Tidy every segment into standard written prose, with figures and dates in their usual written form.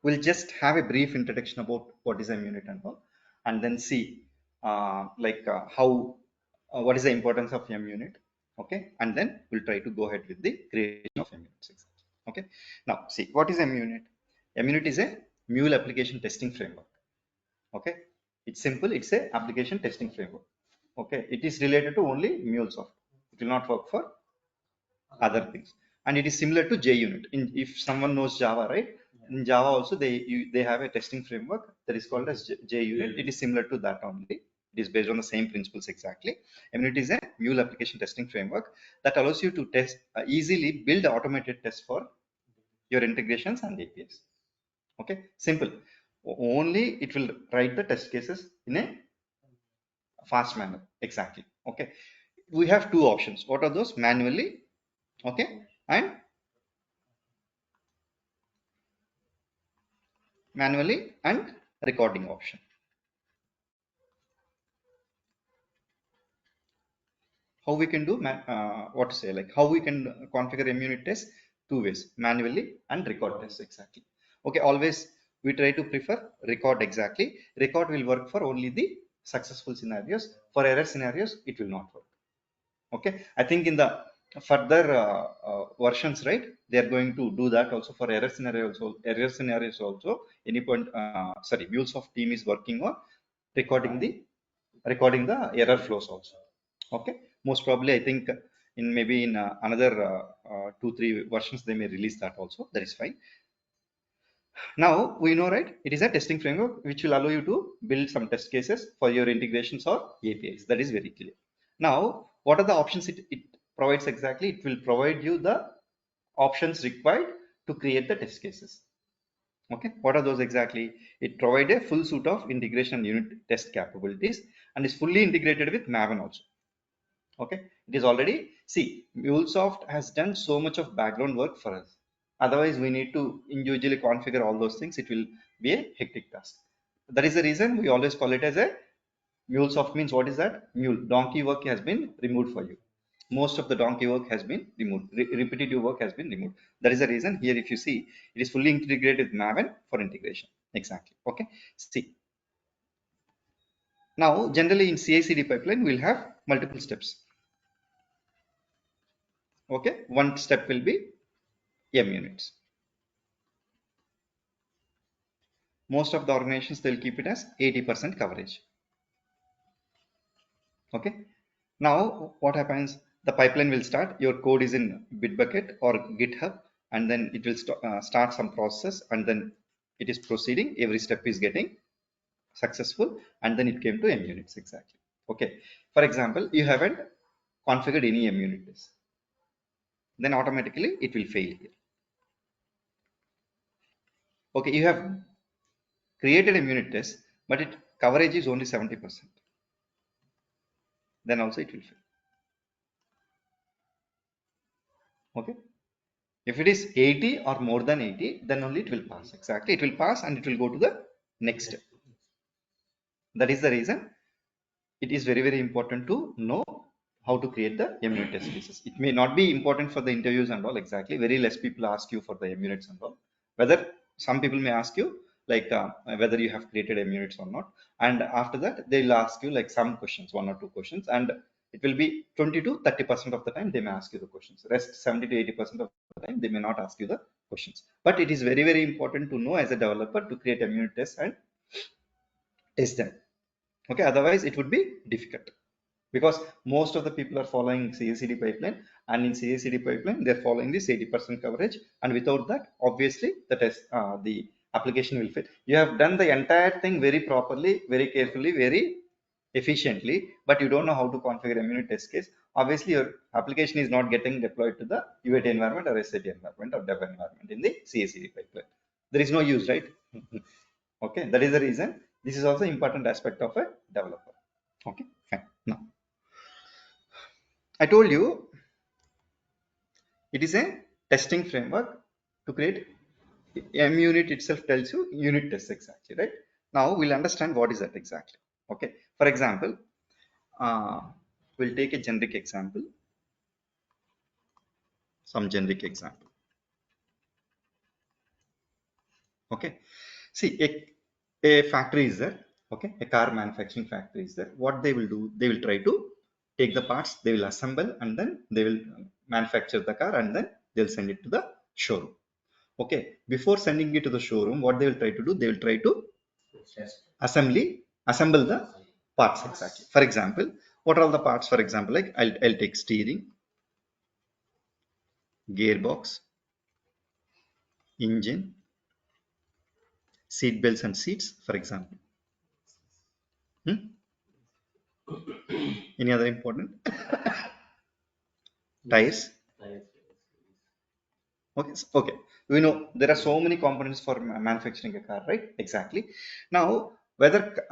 we'll just have a brief introduction about what is a MUnit and all, and then see how what is the importance of MUnit. Okay, and then we'll try to go ahead with the creation of MUnits. Okay, now see what is MUnit. MUnit is a Mule application testing framework. Okay, it's simple. It's a application testing framework. Okay, it is related to only MuleSoft. It will not work for other things, and it is similar to JUnit. If someone knows Java, right? In Java also they have a testing framework that is called as JUnit. It is similar to that only. It is based on the same principles exactly. MUnit is a Mule application testing framework that allows you to test easily build automated tests for your integrations and APIs. Okay, simple. Only it will write the test cases in a fast manner. Exactly. Okay, we have two options. What are those? Manually, okay, and recording option. How we can do what to say, like how we can configure MUnit test? Two ways: manually and record test. Exactly. Okay, always we try to prefer record. Exactly. Record will work for only the successful scenarios. For error scenarios it will not work. Okay, I think in the further versions, right, they are going to do that also for error scenarios. Also any point sorry, MuleSoft team is working on recording the error flows also. Okay, most probably I think in maybe in another 2-3 versions they may release that also. That is fine. Now we know, right, it is a testing framework which will allow you to build some test cases for your integrations or APIs. That is very clear. Now what are the options it provides? Exactly, it will provide you the options required to create the test cases. Okay, what are those exactly? It provides a full suite of integration and unit test capabilities and is fully integrated with Maven also. Okay, it is already, see, MuleSoft has done so much of background work for us. Otherwise we need to individually configure all those things. It will be a hectic task. That is the reason we always call it as a MuleSoft. Means what is that? Mule, donkey work has been removed for you. Most of the donkey work has been removed. Repetitive work has been removed. That is the reason here, if you see, it is fully integrated with Maven for integration. Exactly. Okay, see, now generally in CI/CD pipeline we'll have multiple steps. Okay, one step will be MUnits. Most of the organizations, they'll keep it as 80% coverage. Okay, now what happens? The pipeline will start. Your code is in Bitbucket or GitHub, and then it will start some process, and then it is proceeding. Every step is getting successful, and then it came to MUnits. Exactly. Okay, for example, you haven't configured any MUnit test, then automatically it will fail here. Okay, you have created a MUnit test, but it coverage is only 70%. Then also it will fail. Okay, if it is 80 or more than 80, then only it will pass. Exactly, it will pass and it will go to the next step. That is the reason it is very, very important to know how to create the MUnit test cases. It may not be important for the interviews and all. Exactly, very less people ask you for the MUnits and all. Whether some people may ask you like whether you have created MUnits or not, and after that they'll ask you like some questions, 1 or 2 questions, and it will be 20 to 30% of the time they may ask you the questions. Rest 70 to 80% of the time they may not ask you the questions. But it is very, very important to know as a developer to create a MUnit test and test them. Okay, otherwise it would be difficult, because most of the people are following CI/CD pipeline, and in CI/CD pipeline they're following this 80% coverage, and without that obviously the application will fail. You have done the entire thing very properly, very carefully, very efficiently, but you don't know how to configure a MUnit test case. Obviously your application is not getting deployed to the UAT environment or SAT environment or dev environment in the CI/CD pipeline. There is no use, right? Okay, that is the reason this is also important aspect of a developer. Okay, fine. Now I told you it is a testing framework to create. MUnit itself tells you unit tests. Exactly, right? Now we'll understand what is that exactly. Okay, for example, uh, we'll take a generic example, some generic example. Okay, see, a factory is there. Okay, a car manufacturing factory is there. What they will do, they will try to take the parts, they will assemble, and then they will manufacture the car, and then they'll send it to the showroom. Okay, before sending it to the showroom, what they will try to do, they will try to assemble the parts. Exactly. For example, what are all the parts? For example, like I'll take steering, gearbox, engine, seat belts and seats, for example. Hmm? Any other important? Tires. Okay, okay. We know there are so many components for manufacturing a car, right? Exactly. Now, whether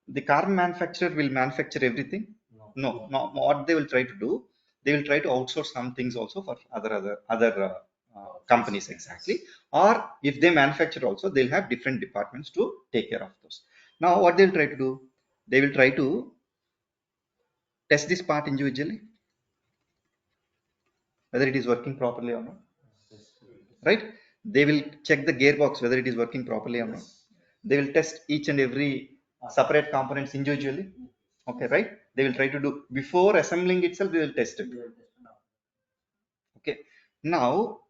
the car manufacturer will manufacture everything? No, no. What they will try to do, they will try to outsource some things also for other companies, exactly. Or if they manufacture also, they'll have different departments to take care of those. Now, what they'll try to do, they will try to test this part individually, whether it is working properly or not, right? They will check the gearbox whether it is working properly or not. They will test each and every separate components individually. Okay, right? They will try to do before assembling itself, they will test it. Okay, now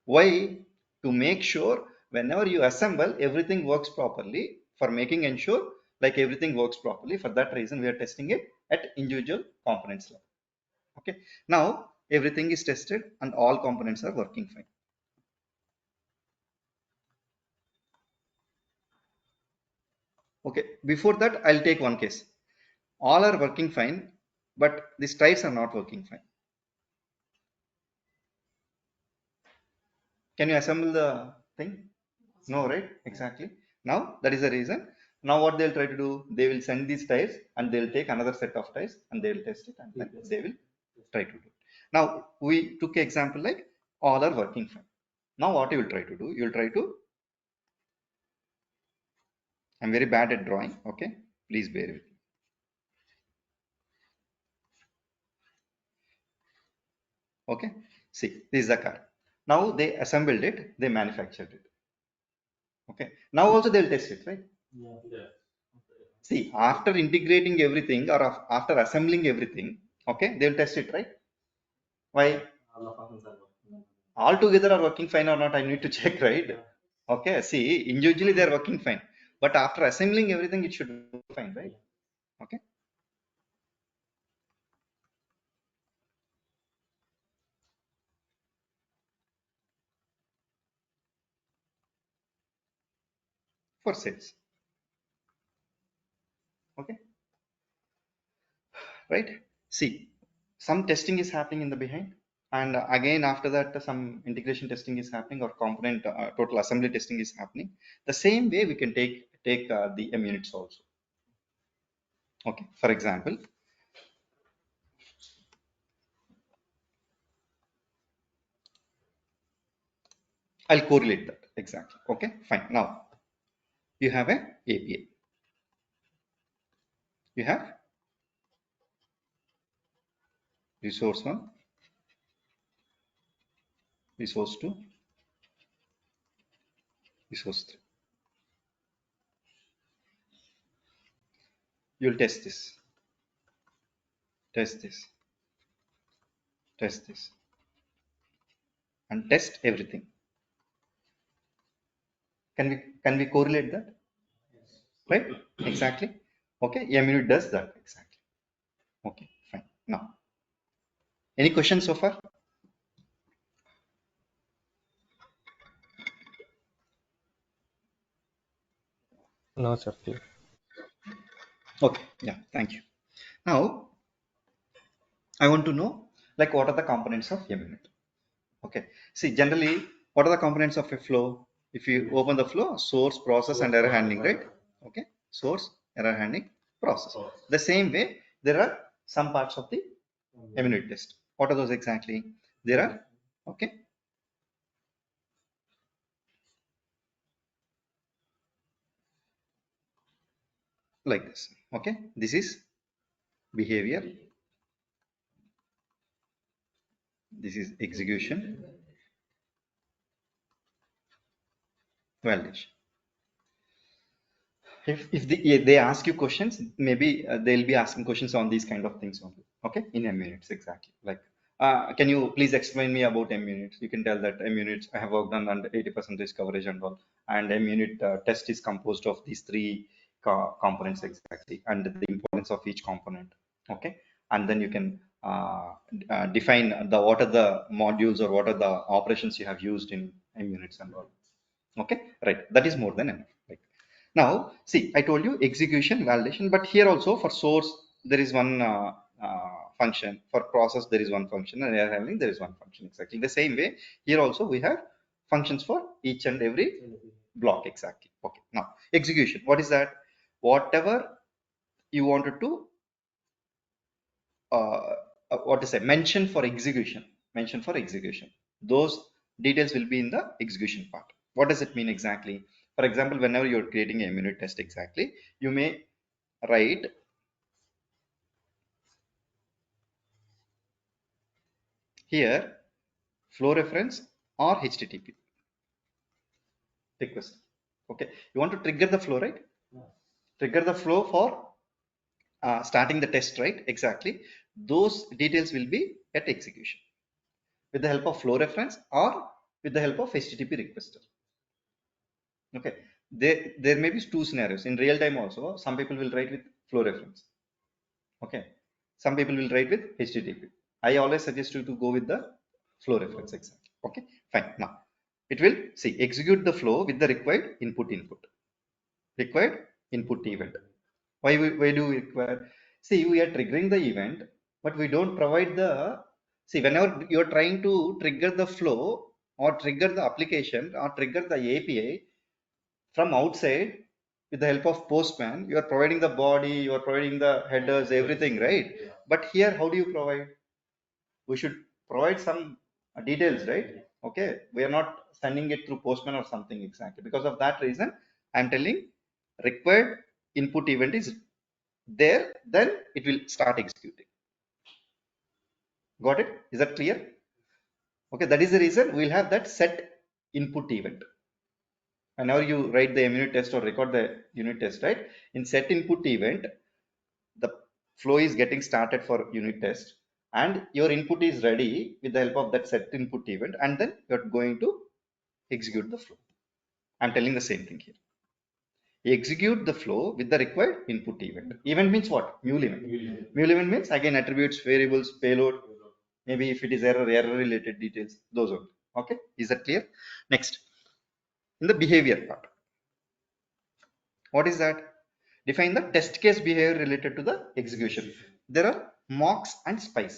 why? To make sure whenever you assemble, everything works properly. For making ensure like everything works properly, for that reason we are testing it at individual components level. Okay, now everything is tested and all components are working fine. Okay, before that, I'll take one case. All are working fine, but these tires are not working fine. Can you assemble the thing? No, right? Exactly. Now, that is the reason. Now, what they'll try to do, they will send these tires and they'll take another set of tires and they will test it and then they will try to do it. Now, we took an example like all are working fine. Now, what you will try to do, you will try to, I'm very bad at drawing, okay? Please bear with me. Okay, see, this is the car. Now they assembled it, they manufactured it. Okay, now also they'll test it, right? See, after integrating everything or after assembling everything, okay, they'll test it, right? Why? All together are working fine or not? I need to check, right? Okay, see, individually they are working fine, but after assembling everything, it should work fine, right? Okay, for sales. Okay, right? See, some testing is happening in the behind, and again after that, some integration testing is happening or component total assembly testing is happening. The same way we can take the MUnits also. Okay, for example, I'll correlate that exactly. Okay, fine. Now you have a API. You have resource one, resource two, resource three. You'll test this, test this, and test everything. Can we correlate that? Right? Exactly. Okay, MUnit does that exactly. Okay, fine. Now, any questions so far? No, sir, please. Okay, yeah, thank you. Now, I want to know like what are the components of MUnit? Okay, see, generally, what are the components of a flow? If you open the flow, source, process, and error handling, right? Okay, source, error handling, process. The same way, there are some parts of the MUnit test. What are those exactly? There are, okay, like this. Okay, this is behavior, this is execution, validation. If they ask you questions, maybe they'll be asking questions on these kind of things only. Okay, in MUnits exactly. Like, can you please explain me about MUnits? You can tell that MUnits I have worked on under 80% coverage and all, and MUnit test is composed of these three components exactly, and the importance of each component. Okay, and then you can define the what are the modules or what are the operations you have used in MUnits and all. Okay, right, that is more than enough. Like, now see, I told you execution, validation, but here also for source there is one function, for process there is one function, and error handling there is one function. Exactly the same way here also we have functions for each and every block. Exactly. Okay, now execution, what is that? Whatever you wanted to uh, what to say, mention for execution, those details will be in the execution part. What does it mean exactly? For example, whenever you're creating a unit test exactly, you may write here flow reference or HTTP request. Okay, you want to trigger the flow, right? Trigger the flow for starting the test, right? Exactly, those details will be at execution with the help of flow reference or with the help of HTTP requester. Okay, there may be two scenarios in real time also. Some people will write with flow reference. Okay, some people will write with HTTP. I always suggest you to go with the flow reference exactly. Okay, fine. Now it will see execute the flow with the required input event. Why do we require? See, we are triggering the event, but we don't provide the, see, whenever you're trying to trigger the flow or trigger the application or trigger the API from outside with the help of Postman, you are providing the body, you are providing the headers, everything, right? But here, how do you provide? We should provide some details, right? Okay, we are not sending it through Postman or something exactly. Because of that reason, I'm telling required input event is there, then it will start executing. Got it? Is that clear? Okay, that is the reason we'll have that set input event. Whenever you write the unit test or record the unit test, right? In set input event, the flow is getting started for unit test, and your input is ready with the help of that set input event, and then you're going to execute the flow. I'm telling the same thing here. Execute the flow with the required input event. Event means what? Mule event. Mule event means again attributes, variables, payload. Maybe if it is error related details, those are. Okay, is that clear? Next, in the behavior part, what is that? Define the test case behavior related to the execution. There are mocks and spy,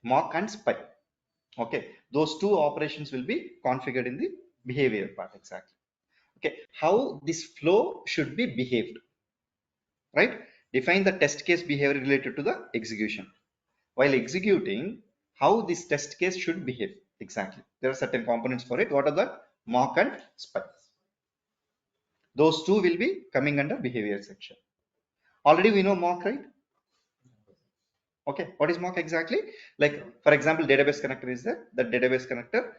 mock and spy. Okay, those two operations will be configured in the behavior part exactly. Okay, how this flow should be behaved, right? Define the test case behavior related to the execution. While executing, how this test case should behave exactly. There are certain components for it. What are the mock and spy? Those two will be coming under behavior section. Already we know mock, right? Okay, what is mock exactly? Like, for example, database connector is there. The database connector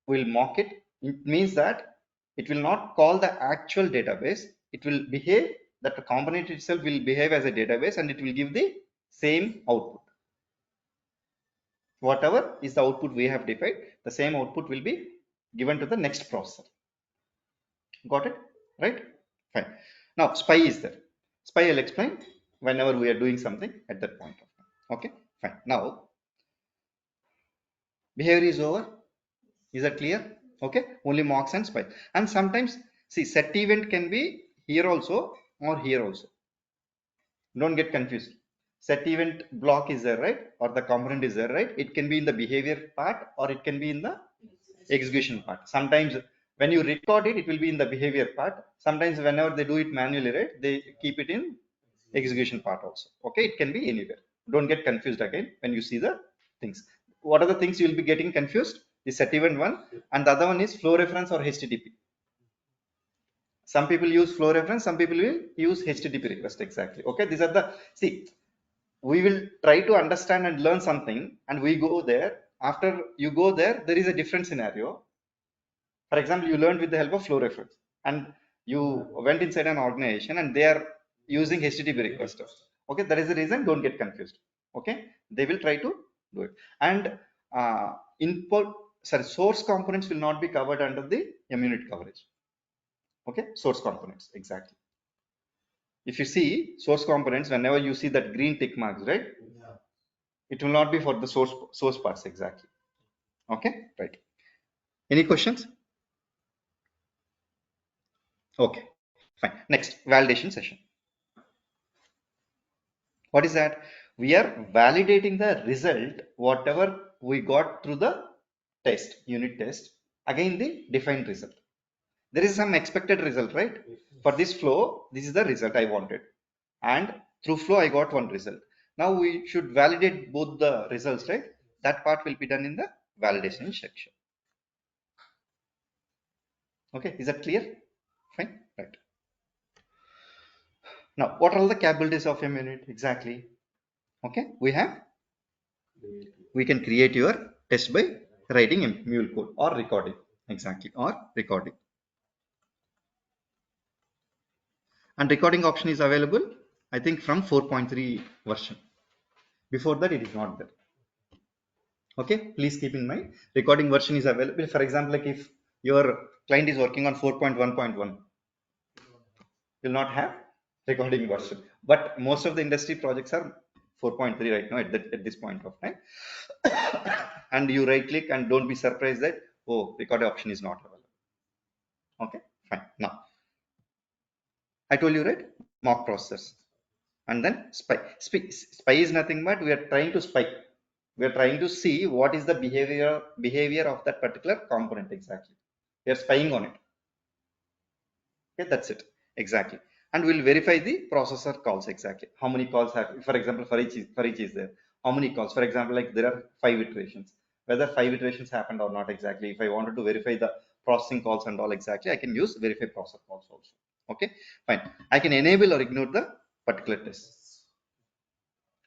will mock it. It means that it will not call the actual database. It will behave, that the component itself will behave as a database, and it will give the same output. Whatever is the output we have defined, the same output will be given to the next processor. Got it? Right? Fine. Now spy is there. Spy I'll explain whenever we are doing something at that point of time. Okay, fine. Now behavior is over. Is that clear? Okay, only mocks and spy. And sometimes, see, set event can be here also or here also. Don't get confused. Set event block is there, right? Or the component is there, right? It can be in the behavior part or it can be in the execution part. Sometimes when you record it, it will be in the behavior part. Sometimes whenever they do it manually, right, they keep it in execution part also. Okay, it can be anywhere. Don't get confused again when you see the things. What are the things you will be getting confused? The set event one, and the other one is flow reference or HTTP. Some people use flow reference, some people will use HTTP request exactly. Okay, these are the, see, we will try to understand and learn something, and we go there. After you go there, there is a different scenario. For example, you learned with the help of flow reference, and you went inside an organization and they are using HTTP requester. Okay, that is the reason. Don't get confused. Okay, they will try to do it. And source components will not be covered under the MUnit coverage. Okay, source components, exactly. If you see source components, whenever you see that green tick marks, right, it will not be for the source parts, exactly. Okay, right. Any questions? Okay, fine. Next, validation session. What is that? We are validating the result, whatever we got through the test, unit test, again the defined result. There is some expected result, right? For this flow, this is the result I wanted. And through flow, I got one result. Now we should validate both the results, right? That part will be done in the validation section. Okay, is that clear? Fine, right. Now, what are all the capabilities of MUnit? Exactly. Okay, we can create your test by writing a Mule code or recording. Exactly, or recording. And recording option is available, I think, from 4.3 version. Before that, it is not there. Okay, please keep in mind, recording version is available. For example, like if your client is working on 4.1.1, you'll not have recording version. But most of the industry projects are 4.3 right now at this point of time. And you right click and don't be surprised that, oh, record option is not available. Okay, fine. Now, I told you, right? Mock process. And then spy. Spy is nothing but we are trying to spy. We are trying to see what is the behavior of that particular component exactly. We are spying on it. Okay, that's it. Exactly. And we'll verify the processor calls exactly. How many calls have, for example, for each is there. How many calls? For example, like there are 5 iterations. Whether 5 iterations happened or not exactly. If I wanted to verify the processing calls and all exactly, I can use verify processor calls also. Okay, fine. I can enable or ignore the particular tests.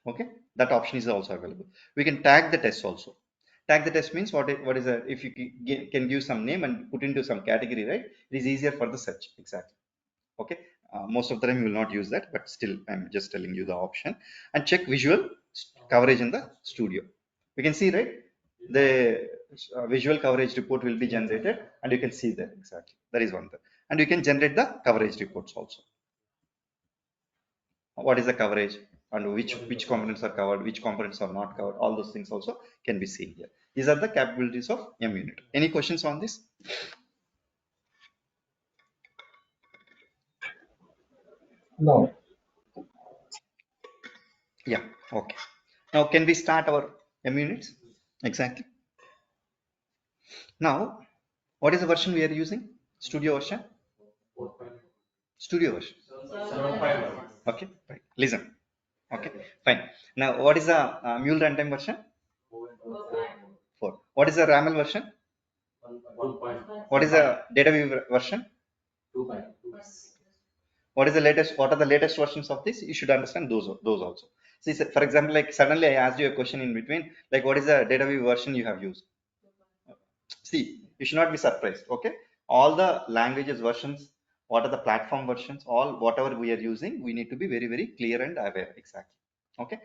Okay, that option is also available. We can tag the test also. Tag the test means what is a, if you can give some name and put into some category, right? It is easier for the search. Exactly. Okay, most of the time you will not use that, but still I'm just telling you the option. And check visual coverage in the studio. We can see, right, the visual coverage report will be generated and you can see that exactly. That is one thing. And you can generate the coverage reports also. What is the coverage and which components are covered, which components are not covered, all those things also can be seen here. These are the capabilities of MUnit. Any questions on this? No. Yeah, okay. Now can we start our MUnits? Exactly. Now, what is the version we are using? Studio version? Studio version. Okay, right. Listen. Okay, fine. Now, what is the Mule runtime version? 4. What is the RAML version? What is the DataView version? What is the latest? What are the latest versions of this? You should understand those also. See, for example, like suddenly I asked you a question in between, like what is the DataView version you have used? See, you should not be surprised. Okay, all the languages versions, what are the platform versions, all whatever we are using, we need to be very clear and aware. Exactly. Okay,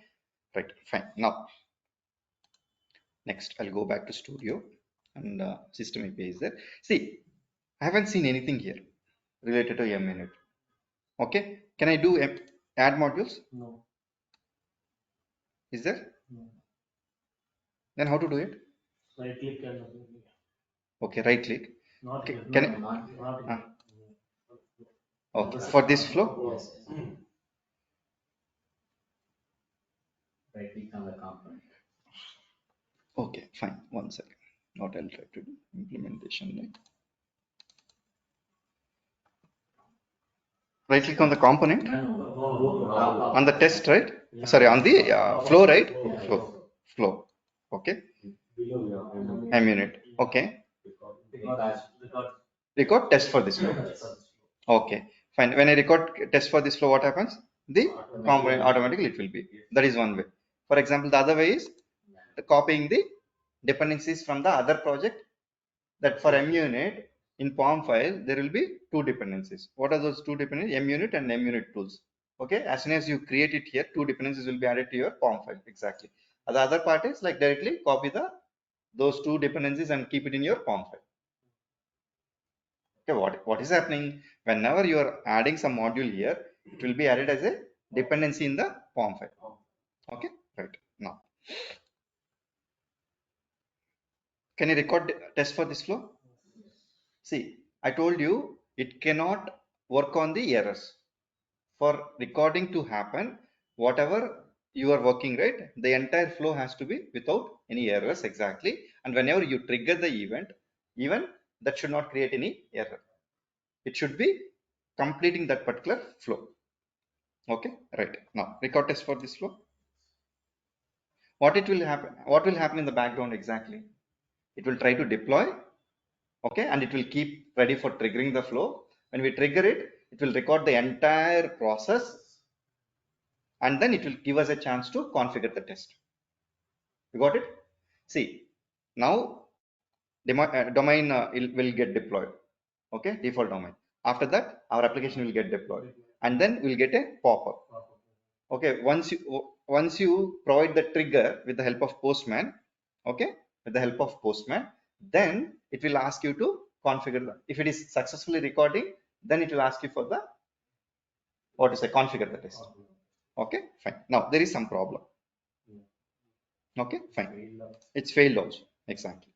right, fine. Now, next I'll go back to Studio and system IP is there. See, I haven't seen anything here related to MUnit. Okay, can I do add modules? No. Is there? No. Then how to do it? Right click and Okay, right click. not Okay, here. can No, I? not Ah, here. okay, for this flow. Yes. Right click on the component. Okay, fine. One second. What I'll try to do implementation. Right click on the component on the test, right? Sorry, on the flow, right? Flow. Okay. MUnit. Okay. Record test for this flow. Okay. Fine. When I record test for this flow, what happens? The component automatically it will be. That is one way. For example, the other way is copying the dependencies from the other project. That for MUnit, in POM file, there will be two dependencies. What are those two dependencies? MUnit and MUnit tools. Okay, as soon as you create it here, two dependencies will be added to your POM file. Exactly. The other part is like directly copy those two dependencies and keep it in your POM file. Okay, what is happening? Whenever you are adding some module here, it will be added as a dependency in the POM file. Okay, right. Now, can you record test for this flow? See, I told you it cannot work on the errors. For recording to happen, whatever you are working, right, the entire flow has to be without any errors. Exactly. And whenever you trigger the event, even that should not create any error. It should be completing that particular flow. Okay, right. Now record test for this flow. What will happen in the background exactly? It will try to deploy, okay, and it will keep ready for triggering the flow. When we trigger it, it will record the entire process, and then it will give us a chance to configure the test. You got it? See, now domain will get deployed. Okay, default domain. After that, our application will get deployed, and then we'll get a pop-up. Okay, once you provide the trigger with the help of Postman, okay, with the help of Postman, then it will ask you to configure the. If it is successfully recording, then it will ask you for the what to say configure the test. Okay, fine. Now there is some problem. Okay, fine. It's failed also. Exactly.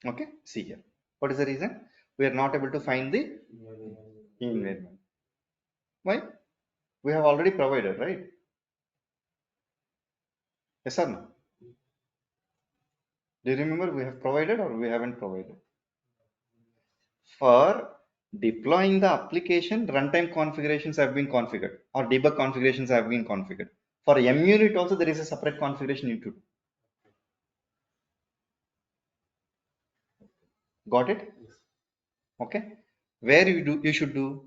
Okay, see here. What is the reason? We are not able to find the environment. Why? We have already provided, right? Yes or no? Do you remember we have provided or we haven't provided? For deploying the application, runtime configurations have been configured or debug configurations have been configured. For MUnit also there is a separate configuration you need to do. Got it? Okay. Where you should do.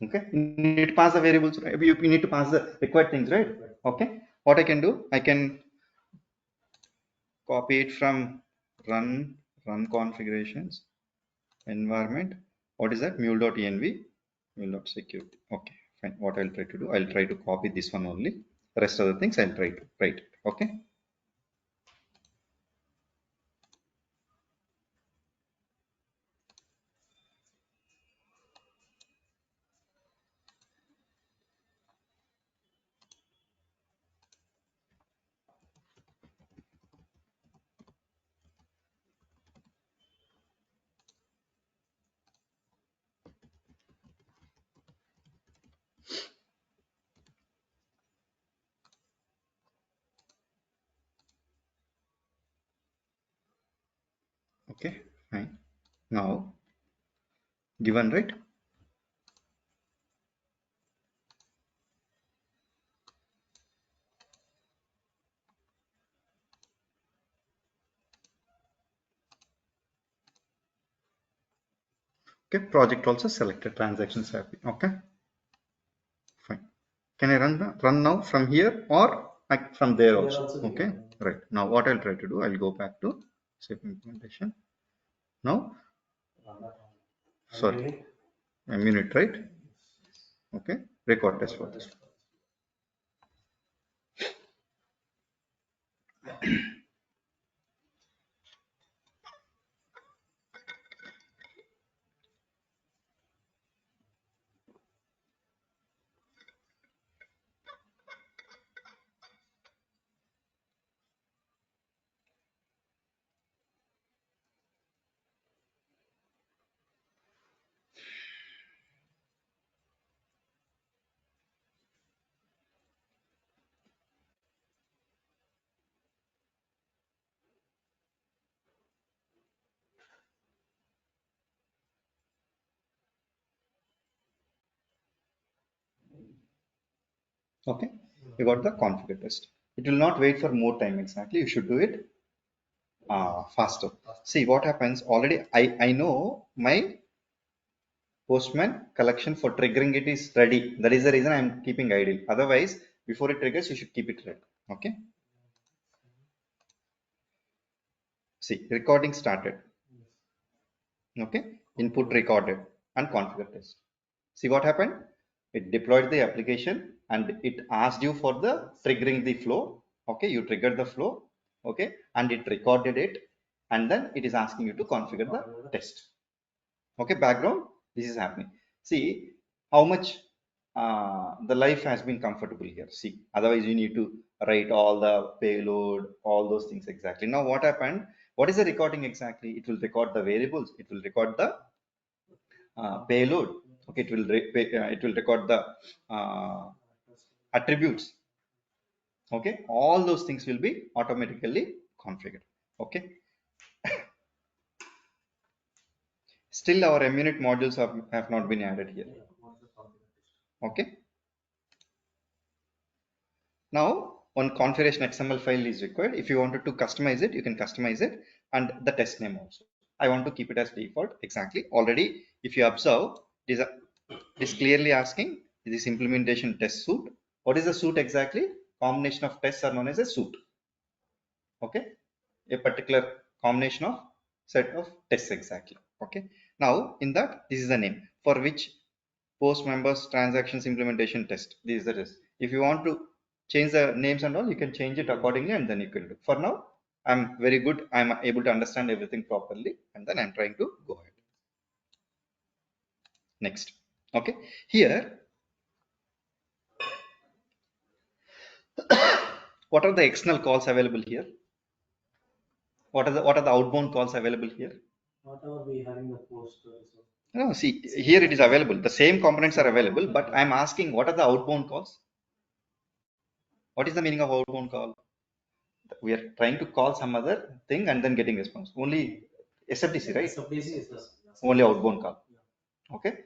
Okay. You need to pass the variables. Right? You need to pass the required things, right? Okay. What I can do, I can copy it from run configurations environment. What is that? Mule.env, mule.security. Okay, fine. What I'll try to do, I'll try to copy this one only. Rest of the things I'll try to write it. Okay. Okay, fine. Now, given right. Okay, project also selected, transactions have been. Okay, fine. Can I run now from here or from there also? Okay, right. Now what I'll try to do, I'll go back to save implementation. Now, sorry, a minute, right? Okay, record test for this. Okay, you got the configure test. It will not wait for more time exactly. You should do it faster. See what happens. Already I know my postman collection for triggering it is ready. That is the reason I am keeping idle. Otherwise, before it triggers, you should keep it ready. Okay. See, recording started. Okay, input recorded and configure test. See what happened? It deployed the application and it asked you for the triggering the flow. Okay, you triggered the flow. Okay, and it recorded it, and then it is asking you to configure the test. Okay, background, this is happening. See how much the life has been comfortable here. See, otherwise you need to write all the payload, all those things exactly. Now what happened? What is the recording exactly? It will record the variables, it will record the payload. Okay, it will record the attributes. Okay, all those things will be automatically configured. Okay, still our MUnit modules have not been added here. Okay, now one configuration XML file is required. If you wanted to customize it, you can customize it, and the test name also. I want to keep it as default exactly. Already if you observe, it is clearly asking, is this implementation test suite? What is the suite exactly? Combination of tests are known as a suite. Okay, a particular combination of set of tests exactly. Okay, now in that, this is the name for which post members transactions implementation test. This is the test. If you want to change the names and all, you can change it accordingly, and then you can do. For now, I'm very good, I'm able to understand everything properly, and then I'm trying to go ahead. Next. Okay, here what are the external calls available here? What are the outbound calls available here? Whatever we have in the post. No, see, here it is available. The same components are available, but I'm asking what are the outbound calls? What is the meaning of outbound call? We are trying to call some other thing and then getting response. Only SFTC, right? SFTC is the Only outbound call. Okay.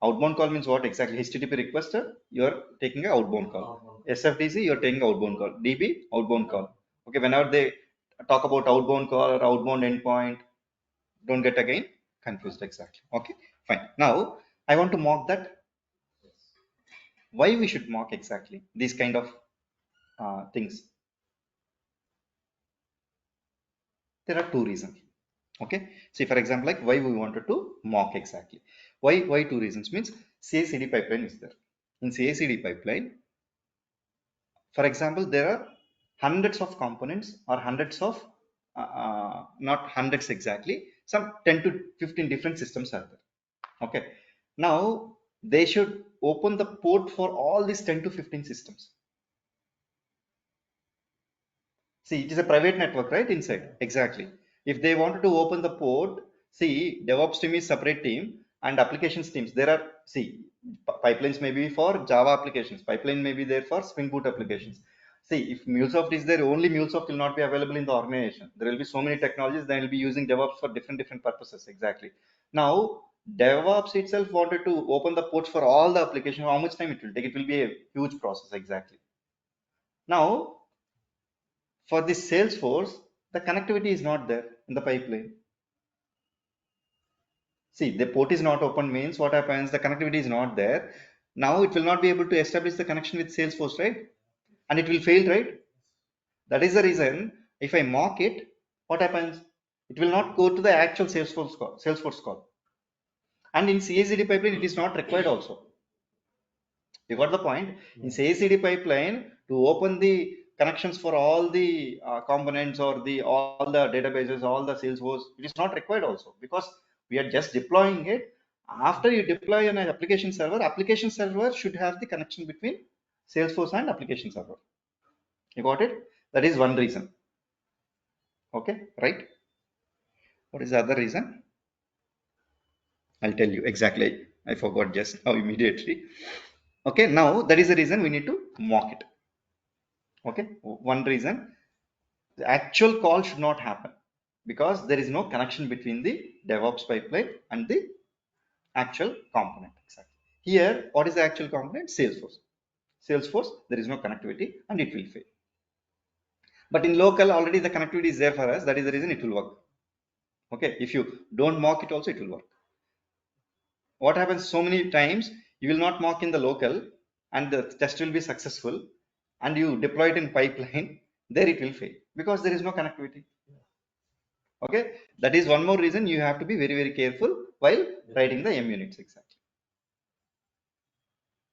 Outbound call means what exactly? HTTP requester, you are taking an outbound call. SFTC, you are taking outbound call. DB, outbound call. Okay. Whenever they talk about outbound call or outbound endpoint, don't get again confused exactly. Okay. Fine. Now I want to mock that. Why we should mock exactly these kind of things? There are two reasons. Okay, see for example, like why we wanted to mock exactly. Why two reasons means CI/CD pipeline is there. In CI/CD pipeline, for example, there are hundreds of components or hundreds of not hundreds exactly, some 10 to 15 different systems are there. Okay, now they should open the port for all these 10 to 15 systems. See, it is a private network, right? Inside. Exactly. If they wanted to open the port, see, DevOps team is separate team and applications teams. There are, see, pipelines may be for Java applications. Pipeline may be there for Spring Boot applications. See, if MuleSoft is there, only MuleSoft will not be available in the organization. There will be so many technologies that will be using DevOps for different purposes. Exactly. Now, DevOps itself wanted to open the ports for all the applications. How much time it will take? It will be a huge process. Exactly. Now, for this Salesforce, the connectivity is not there in the pipeline. See, the port is not open means what happens? The connectivity is not there. Now it will not be able to establish the connection with Salesforce, right? And it will fail, right? That is the reason if I mock it, what happens? It will not go to the actual Salesforce call. And in CI/CD pipeline, it is not required also. You got the point? In CI/CD pipeline, to open the connections for all the components or all the databases, all the Salesforce, it is not required also, because we are just deploying it. After you deploy an application server should have the connection between Salesforce and application server. You got it? That is one reason. Okay, right? What is the other reason? I'll tell you exactly. I forgot just now immediately. Okay, now that is the reason we need to mock it. Okay, one reason, the actual call should not happen because there is no connection between the DevOps pipeline and the actual component. Exactly. Here, what is the actual component? Salesforce. Salesforce, there is no connectivity and it will fail. But in local, already the connectivity is there for us. That is the reason it will work. Okay, if you don't mock it also, it will work. What happens so many times, you will not mock in the local and the test will be successful, and you deploy it in pipeline, there it will fail because there is no connectivity. Okay, that is one more reason you have to be very, very careful while writing the MUnits exactly.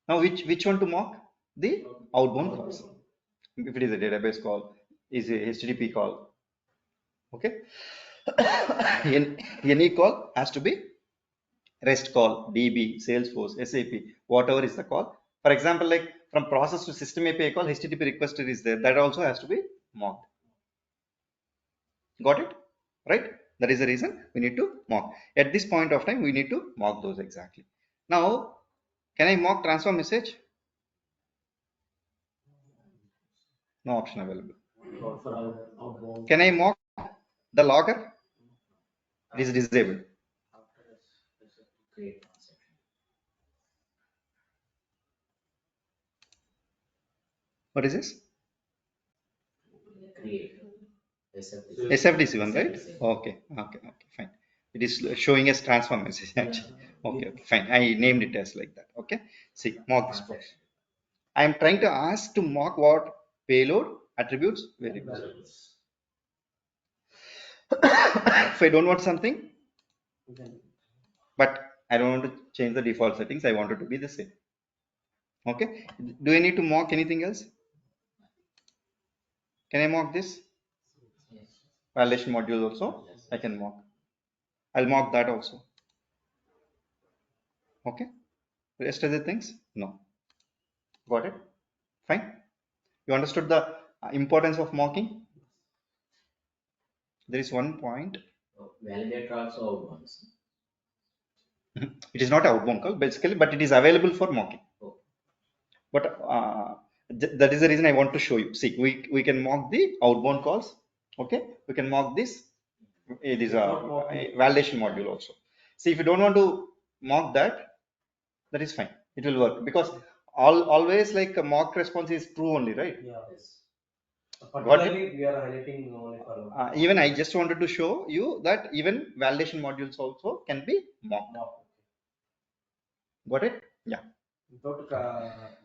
Now, which one to mock? The outbound calls. If it is a database call, is a HTTP call. Okay, any call has to be REST call, DB, Salesforce, SAP, whatever is the call. For example, like from process to system API call, HTTP request is there. That also has to be mocked. Got it? Right? That is the reason we need to mock. At this point of time, we need to mock those exactly. Now, can I mock transfer message? No option available. For outbound. Can I mock the logger? It is disabled. After this create transaction. What is this? Create. SFDC one, right? Okay, fine. It is showing as transfer message actually. Okay, fine. I named it as like that. Okay. See, mock this process. I am trying to ask to mock what? Payload, attributes, variables. If I don't want something, but I don't want to change the default settings, I want it to be the same. Okay. Do I need to mock anything else? Can I mock this? Validation module also, I can mock. I'll mock that also. Okay. Rest other things? No. Got it? Fine. You understood the importance of mocking? There is one point. Validator also outbounds. It is not outbound call basically, but it is available for mocking. But that is the reason I want to show you. See, we can mock the outbound calls. Okay, we can mock this. It is a validation module also. See, if you don't want to mock that, that is fine. It will work because always like a mock response is true only, right? Yeah. Particularly, we are highlighting only for even I just wanted to show you that even validation modules also can be mocked. Got it? Yeah. Without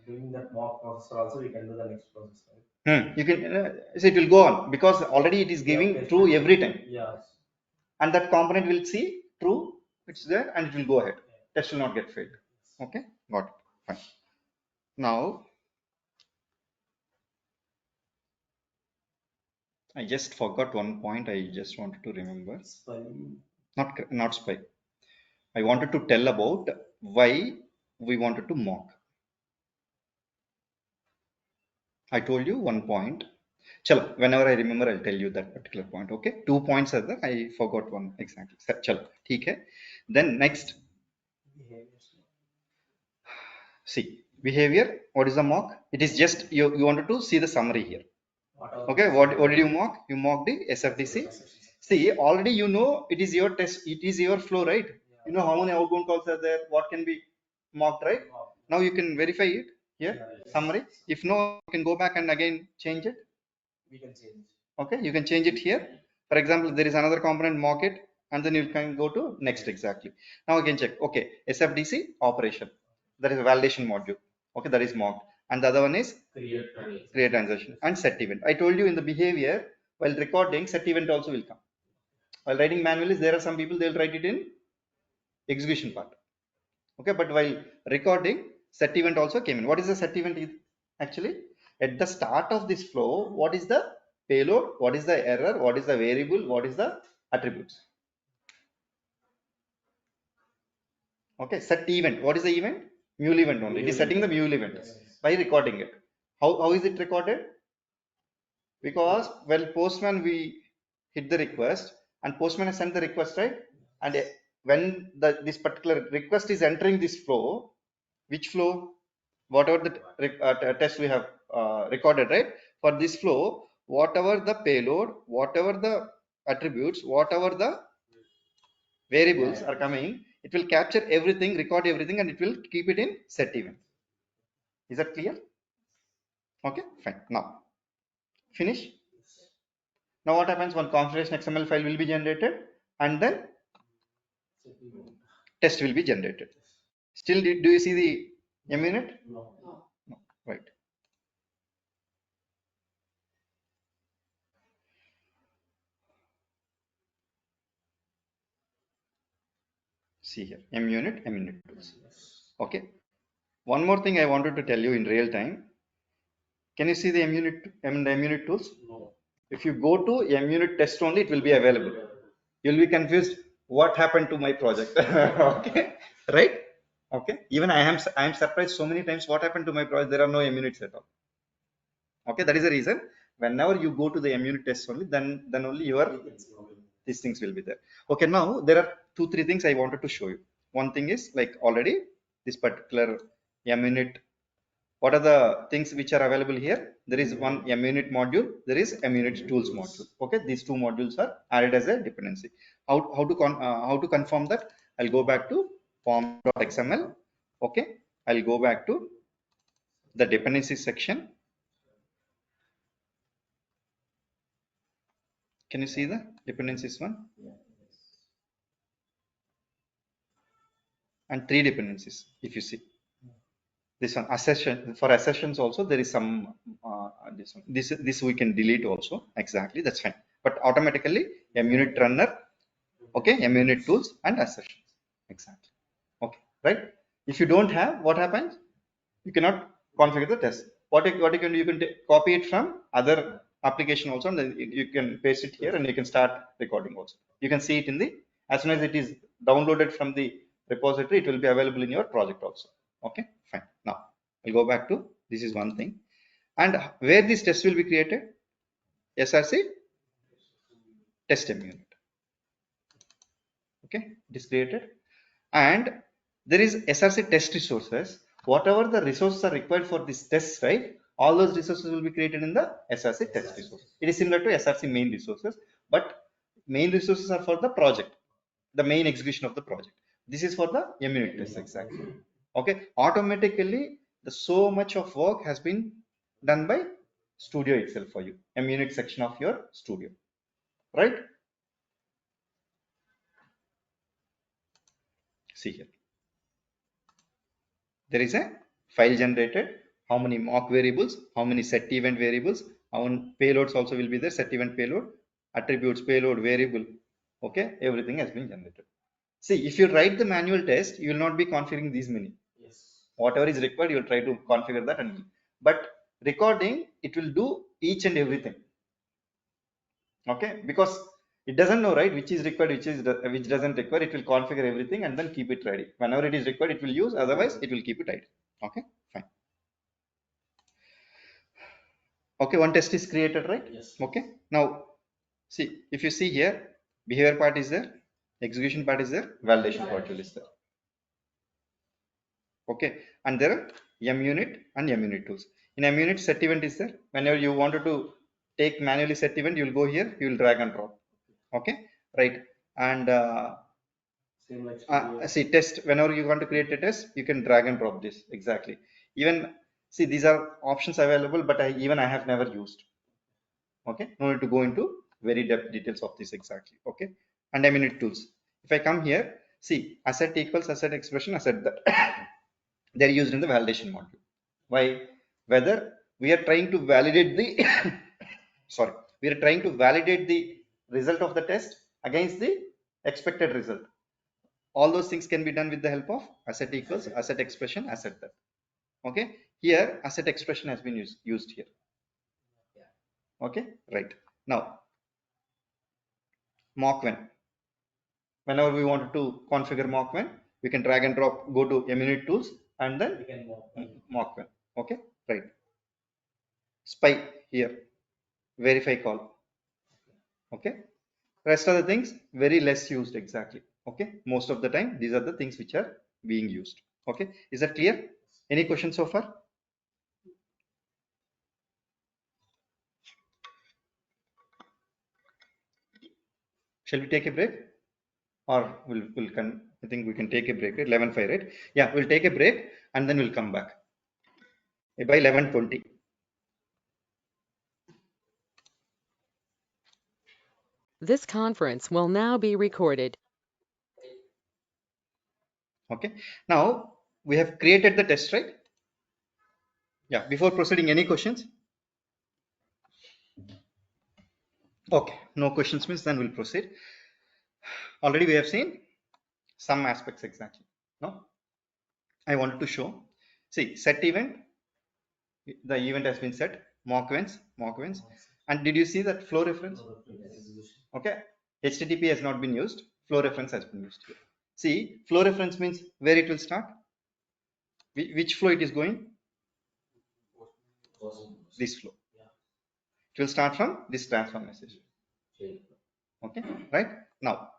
doing that mock process also, we can do the next process. Right? You can so it will go on because already it is giving true every time. Yes. And that component will see true, it's there, and it will go ahead. Test will not get failed. Okay, got it. Fine. Now, I just forgot one point. I just wanted to remember. Spy. Not spy. I wanted to tell about why we wanted to mock. I told you one point. Chalo, whenever I remember, I'll tell you that particular point. Okay, 2 points are there. I forgot one exactly. Chalo, theek hai. Then next, see behavior. What is the mock? It is just you wanted to see the summary here. Okay, what did you mock? You mocked the SFDC. See, already you know it is your test, it is your flow, right? You know how many outbound calls are there, what can be mocked, right? Now you can verify it here, summary. If no, you can go back and again change it. We can change. Okay, you can change it here. For example, there is another component, mock it, and then you can go to next exactly. Now again check. Okay, SFDC operation. That is a validation module. Okay, that is mocked. And the other one is create transaction and set event. I told you in the behavior, while recording, set event also will come. While writing manually, there are some people they'll write it in execution part. Okay, but while recording, set event also came in. What is the set event actually? At the start of this flow, what is the payload? What is the error? What is the variable? What is the attributes? Okay, set event. What is the event? Mule event only. It is setting the Mule event by recording it. How is it recorded? Because well, postman we hit the request and postman has sent the request, right? And when this particular request is entering this flow, which flow? Whatever the test we have recorded, right? For this flow, whatever the payload, whatever the attributes, whatever the variables are coming, it will capture everything, record everything, and it will keep it in set event. Is that clear? Okay, fine. Now finish. Now what happens? One configuration XML file will be generated and then test will be generated. Still, do you see the MUnit? No. No, right. See here, MUnit tools. Okay. One more thing I wanted to tell you in real time. Can you see the MUnit tools? No. If you go to MUnit test only, it will be available. You'll be confused. What happened to my project? Okay, right? Okay. Even I am surprised so many times. What happened to my project? There are no MUnits at all. Okay, that is the reason. Whenever you go to the MUnit test only, then only your these things will be there. Okay, now there are 2-3 things I wanted to show you. One thing is like already this particular MUnit. What are the things which are available here? There is one MUnit module. There is MUnit tools module. Okay, these two modules are added as a dependency. How to confirm that? I'll go back to form.xml. Okay, I'll go back to the dependencies section. Can you see the dependencies one? And 3 dependencies if you see. This one accession, for accessions also there is some this one. This we can delete also, exactly, that's fine. But automatically MUnit runner, okay, MUnit tools and accessions, exactly. Okay, right? If you don't have, what happens? You cannot configure the test. What you can do, you can copy it from other application also, and then you can paste it here and you can start recording also. You can see it in the, as soon as it is downloaded from the repository, it will be available in your project also. Okay, fine. Now I'll go back to, this is one thing. And where this test will be created? SRC test MUnit. Okay, it is created. And there is SRC test resources. Whatever the resources are required for this test, right? All those resources will be created in the SRC test resource. It is similar to SRC main resources, but main resources are for the project, the main execution of the project. This is for the MUnit test, exactly. Okay, automatically the so much of work has been done by Studio itself for you, MUnit section of your Studio, right? See here. There is a file generated, how many mock variables, how many set event variables, how many payloads also will be there, set event payload, attributes, payload, variable. Okay, everything has been generated. See, if you write the manual test, you will not be configuring these many. Yes. Whatever is required, you will try to configure that, and but recording, it will do each and everything. Okay, because it doesn't know, right, which is required, which doesn't require. It will configure everything and then keep it ready. Whenever it is required, it will use, otherwise it will keep it idle. Okay, fine. Okay, one test is created, right? Yes. Okay, now see, if you see here, behavior part is there, execution part is there, validation part is there. Okay, and there are MUnit and MUnit tools. In MUnit, set event is there. Whenever you wanted to take manually set event, you will go here, you will drag and drop. Okay, right. And Same like Studio. see, test, whenever you want to create a test, you can drag and drop this, exactly. Even see, these are options available, but I have never used. Okay, no need to go into very depth details of this, exactly. Okay, and MUnit tools, if I come here, see, asset equals asset expression, asset that they're used in the validation module. Why? Whether we are trying to validate the sorry, we are trying to validate the result of the test against the expected result. All those things can be done with the help of asset equals asset expression, asset that. Okay, here asset expression has been used here. Okay, right. Now mock when, whenever we wanted to configure mock when, we can drag and drop, go to MUnit tools and then We can mock when. Okay, right. Spy here, verify call. Okay, rest of the things very less used, exactly. Okay, most of the time these are the things which are being used. Okay, is that clear? Any questions so far? Shall we take a break, or I think we can take a break, right? 11:05, right? Yeah, we'll take a break and then we'll come back by 11:20. This conference will now be recorded. Okay, now we have created the test, right? Yeah, before proceeding, any questions? Okay, no questions means then we'll proceed. Already we have seen some aspects exactly. No, I wanted to show. See, set event, the event has been set, mock events, and did you see that flow reference? Okay, HTTP has not been used, flow reference has been used here. See, flow reference means where it will start, which flow it is going, this flow. It will start from this transfer message. Okay, right? Now,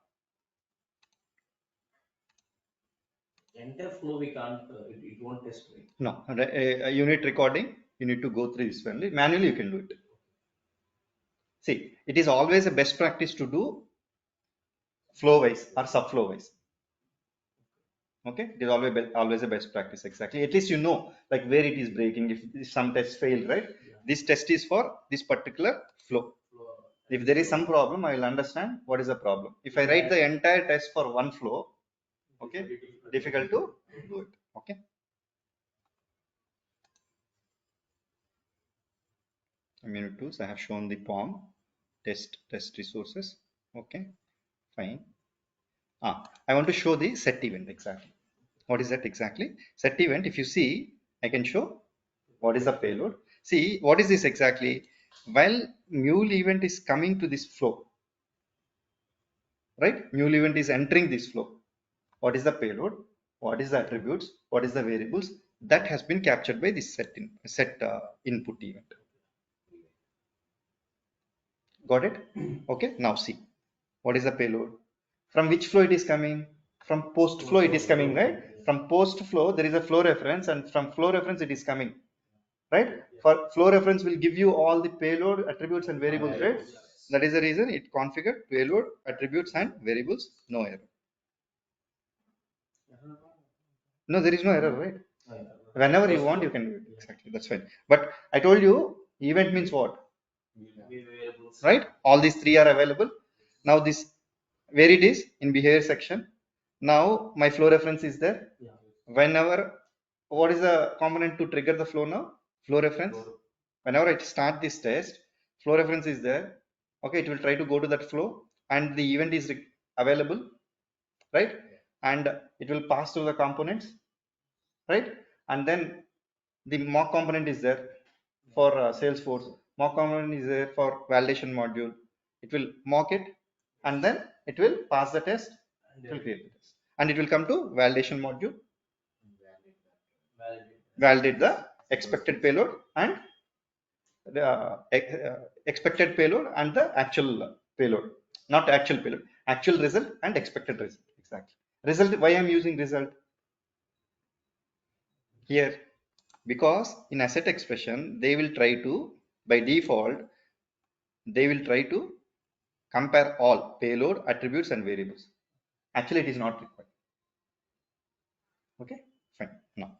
Entire flow we can't, it won't test, right? no, a unit recording, you need to go through this only. Manually, you can do it. See, it is always a best practice to do flow wise or subflow wise. Okay, it is always a best practice exactly. At least you know like where it is breaking. If some tests fail, right? Yeah. This test is for this particular flow. If there is some problem, I will understand what is the problem. If I write the entire test for one flow, okay, difficult to do it. Okay. MUnit tools, I have shown the POM test resources. Okay, fine. I want to show the set event exactly. What is that exactly? Set event, if you see, I can show what is the payload. See, what is this exactly? While Mule event is coming to this flow, right? Mule event is entering this flow. What is the payload? What is the attributes? What is the variables? That has been captured by this set input event. Got it? Okay, now see. What is the payload? From which flow it is coming? From post flow it is coming, right? From post flow there is a flow reference, and from flow reference it is coming, right? For flow reference will give you all the payload attributes and variables, right? That is the reason it configured payload attributes and variables, no error. No, there is no error, right? Whenever you want you can do it exactly, that's fine. But I told you event means what, right? All these three are available. Now this where it is in behavior section. Now my flow reference is there. Whenever, what is the component to trigger the flow now? Flow reference. Whenever I start this test, flow reference is there. Okay, it will try to go to that flow and the event is available, right? And it will pass through the components, right? And then the mock component is there for Salesforce. Mock component is there for validation module. It will mock it and then it will pass the test. It will create the test and it will come to validation module, validate the expected payload and the expected payload and the actual payload, not actual payload, actual result and expected result. Exactly. Result, why I'm using result here? Because in asset expression, they will try to, by default, they will try to compare all payload, attributes and variables. Actually, it is not required. Okay, fine. Now,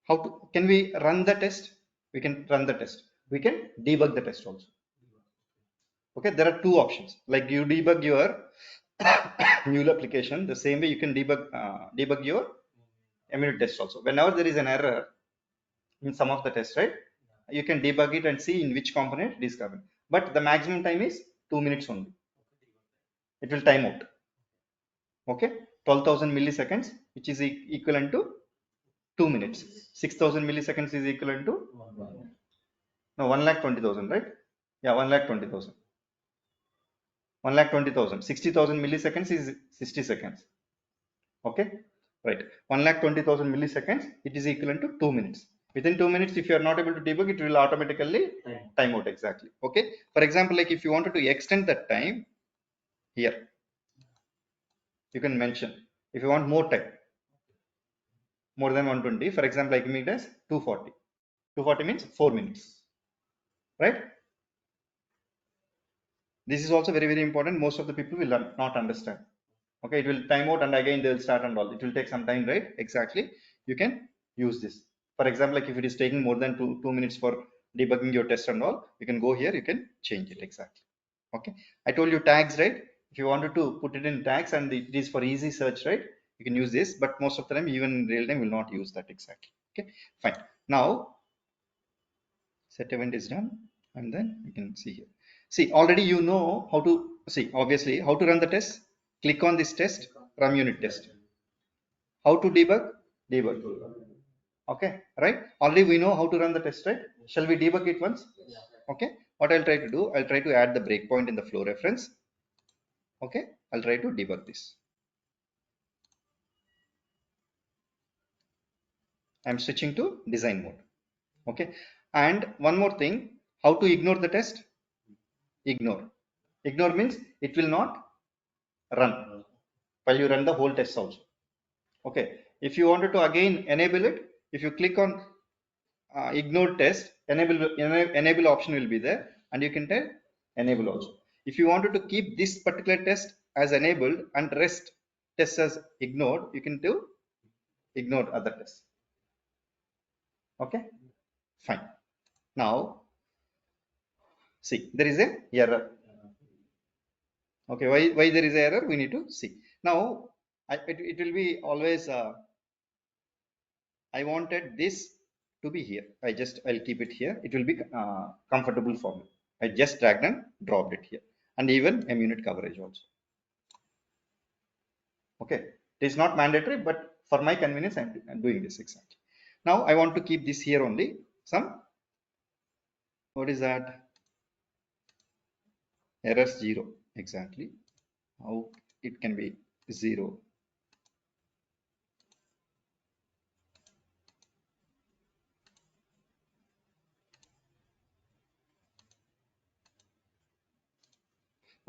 how to, can we run the test? We can run the test. We can debug the test also. Okay, there are two options. Like you debug your Mule application, the same way you can debug your MUnit test also. Whenever there is an error in some of the tests, right? You can debug it and see in which component it is covered. But the maximum time is 2 minutes only. It will time out. Okay, 12,000 milliseconds, which is equivalent to 2 minutes. 6,000 milliseconds is equivalent to no 1,20,000, right? Yeah, 1,20,000. 1,20,000. 60,000 milliseconds is 60 seconds. Okay, right. 1,20,000 milliseconds. It is equivalent to 2 minutes. Within 2 minutes, if you are not able to debug, it will automatically time out exactly. Okay. For example, like if you wanted to extend that time, here you can mention if you want more time, more than 120. For example, like me it as 240. 240 means 4 minutes, right? This is also very important. Most of the people will not understand. Okay, it will time out and again they will start and all. It will take some time, right? Exactly. You can use this. For example, like if it is taking more than two minutes for debugging your test and all, you can go here, you can change it exactly. Okay, I told you tags, right? If you wanted to put it in tags and it is for easy search, right? You can use this, but most of the time, even in real time, will not use that exactly. Okay, fine. Now set event is done, and then you can see here. See, already you know how to see, obviously, how to run the test. Click on this test, run unit test. How to debug? Debug. Okay, right? Already we know how to run the test, right? Shall we debug it once? Okay, what I'll try to do, I'll try to add the breakpoint in the flow reference. Okay, I'll try to debug this. I'm switching to design mode. Okay, and one more thing, how to ignore the test? Ignore. Ignore means it will not run while you run the whole test also. Okay, if you wanted to again enable it, if you click on ignore test, enable option will be there, and you can tell enable also. If you wanted to keep this particular test as enabled and rest tests as ignored, you can do ignore other tests. Okay, fine. Now see, there is a error. Okay, why there is a error, we need to see. Now it will be always I wanted this to be here. I'll keep it here. It will be comfortable for me. I just dragged and dropped it here, and even MUnit coverage also. Okay, it is not mandatory, but for my convenience, I'm doing this exactly. Now I want to keep this here only. Some, what is that? Errors 0 exactly. How it can be 0?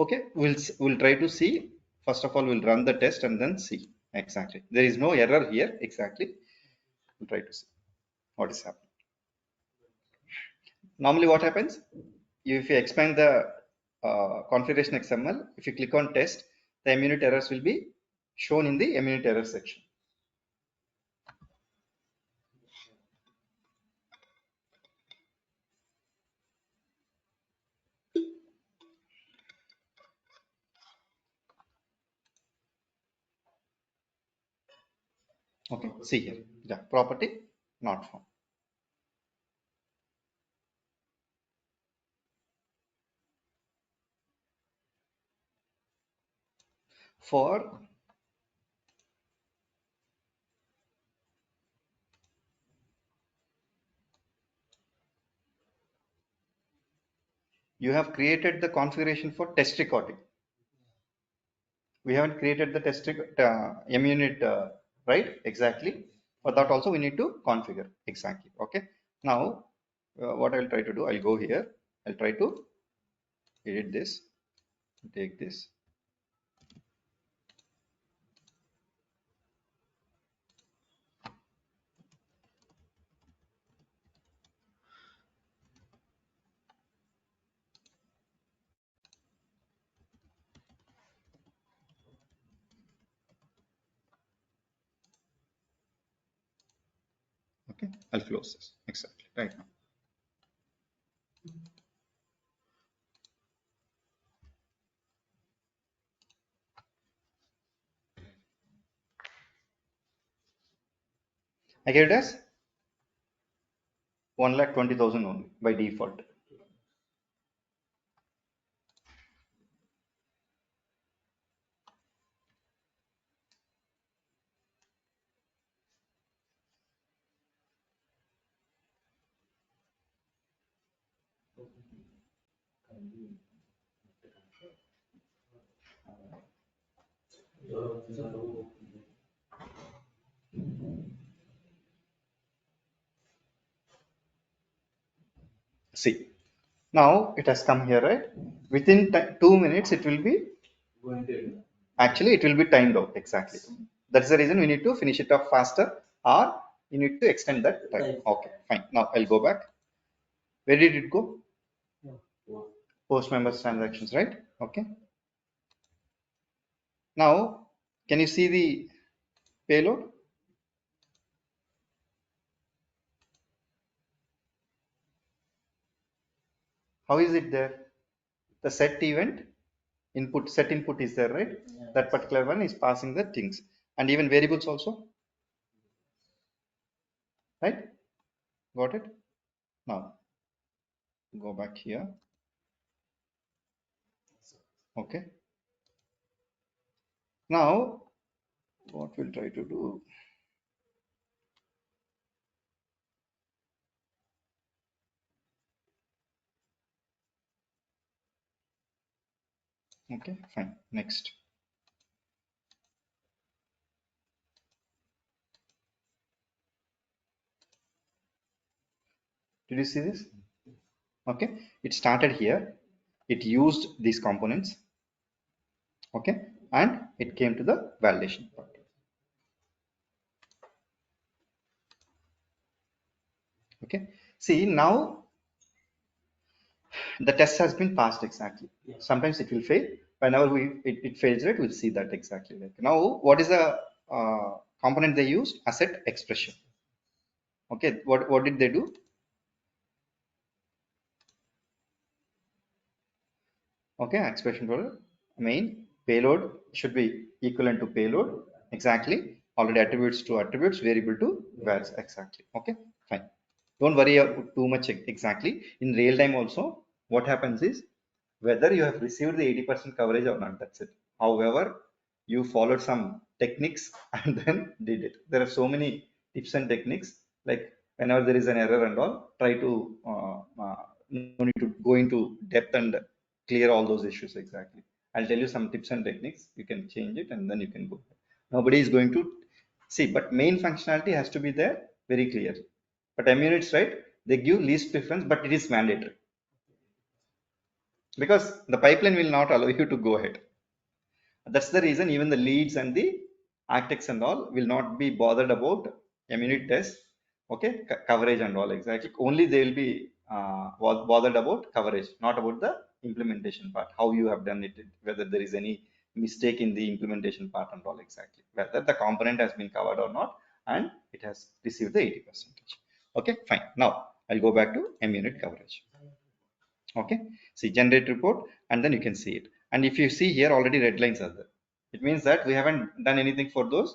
Okay, we'll try to see. First of all, we'll run the test and then see exactly. There is no error here exactly. We'll try to see what is happening. Normally, what happens? If you expand the configuration XML, if you click on test, the MUnit errors will be shown in the MUnit error section. Okay, see here, the property not found. For you have created the configuration for test recording. We haven't created the test MUnit, right? Exactly. For that also we need to configure exactly. Okay. Now, what I'll try to do, I'll go here. I'll try to edit this. Take this. Okay, I'll close this exactly right now. I get it as 1,20,000 only by default. See, now it has come here, right? Within 2 minutes, it will be actually it will be timed out exactly. That's the reason we need to finish it off faster, or you need to extend that time. Okay, fine. Now I'll go back. Where did it go? Post members transactions, right? Okay. Now, can you see the payload? How is it there? The set event input, set input is there, right? Yeah. That particular one is passing the things, and even variables also, right? Got it? Now go back here. Okay. Now what we'll try to do. Okay, fine. Next. Did you see this? Okay, it started here. It used these components. Okay, and it came to the validation part. Okay, see now the test has been passed exactly. Yeah. Sometimes it will fail. Whenever it fails, right, we'll see that exactly. Like now, what is the component they used? Asset expression. Okay, what did they do? Okay, expression for main payload should be equivalent to payload. Exactly. Already attributes to attributes, variable to values. Exactly. Okay, fine. Don't worry too much exactly. In real time also, what happens is whether you have received the 80% coverage or not, that's it. However, you followed some techniques and then did it. There are so many tips and techniques, like whenever there is an error and all, try to no need to go into depth and clear all those issues exactly. I'll tell you some tips and techniques. You can change it and then you can go. Nobody is going to see, but main functionality has to be there very clear. But MUnits, right? They give least preference, but it is mandatory because the pipeline will not allow you to go ahead. That's the reason even the leads and the architects and all will not be bothered about MUnit test, okay, coverage and all exactly. Only they will be bothered about coverage, not about the implementation part, how you have done it, whether there is any mistake in the implementation part and all exactly, whether the component has been covered or not, and it has received the 80%. Okay, fine. Now I'll go back to MUnit coverage. Okay, see generate report and then you can see it. And if you see here already red lines are there, it means that we haven't done anything for those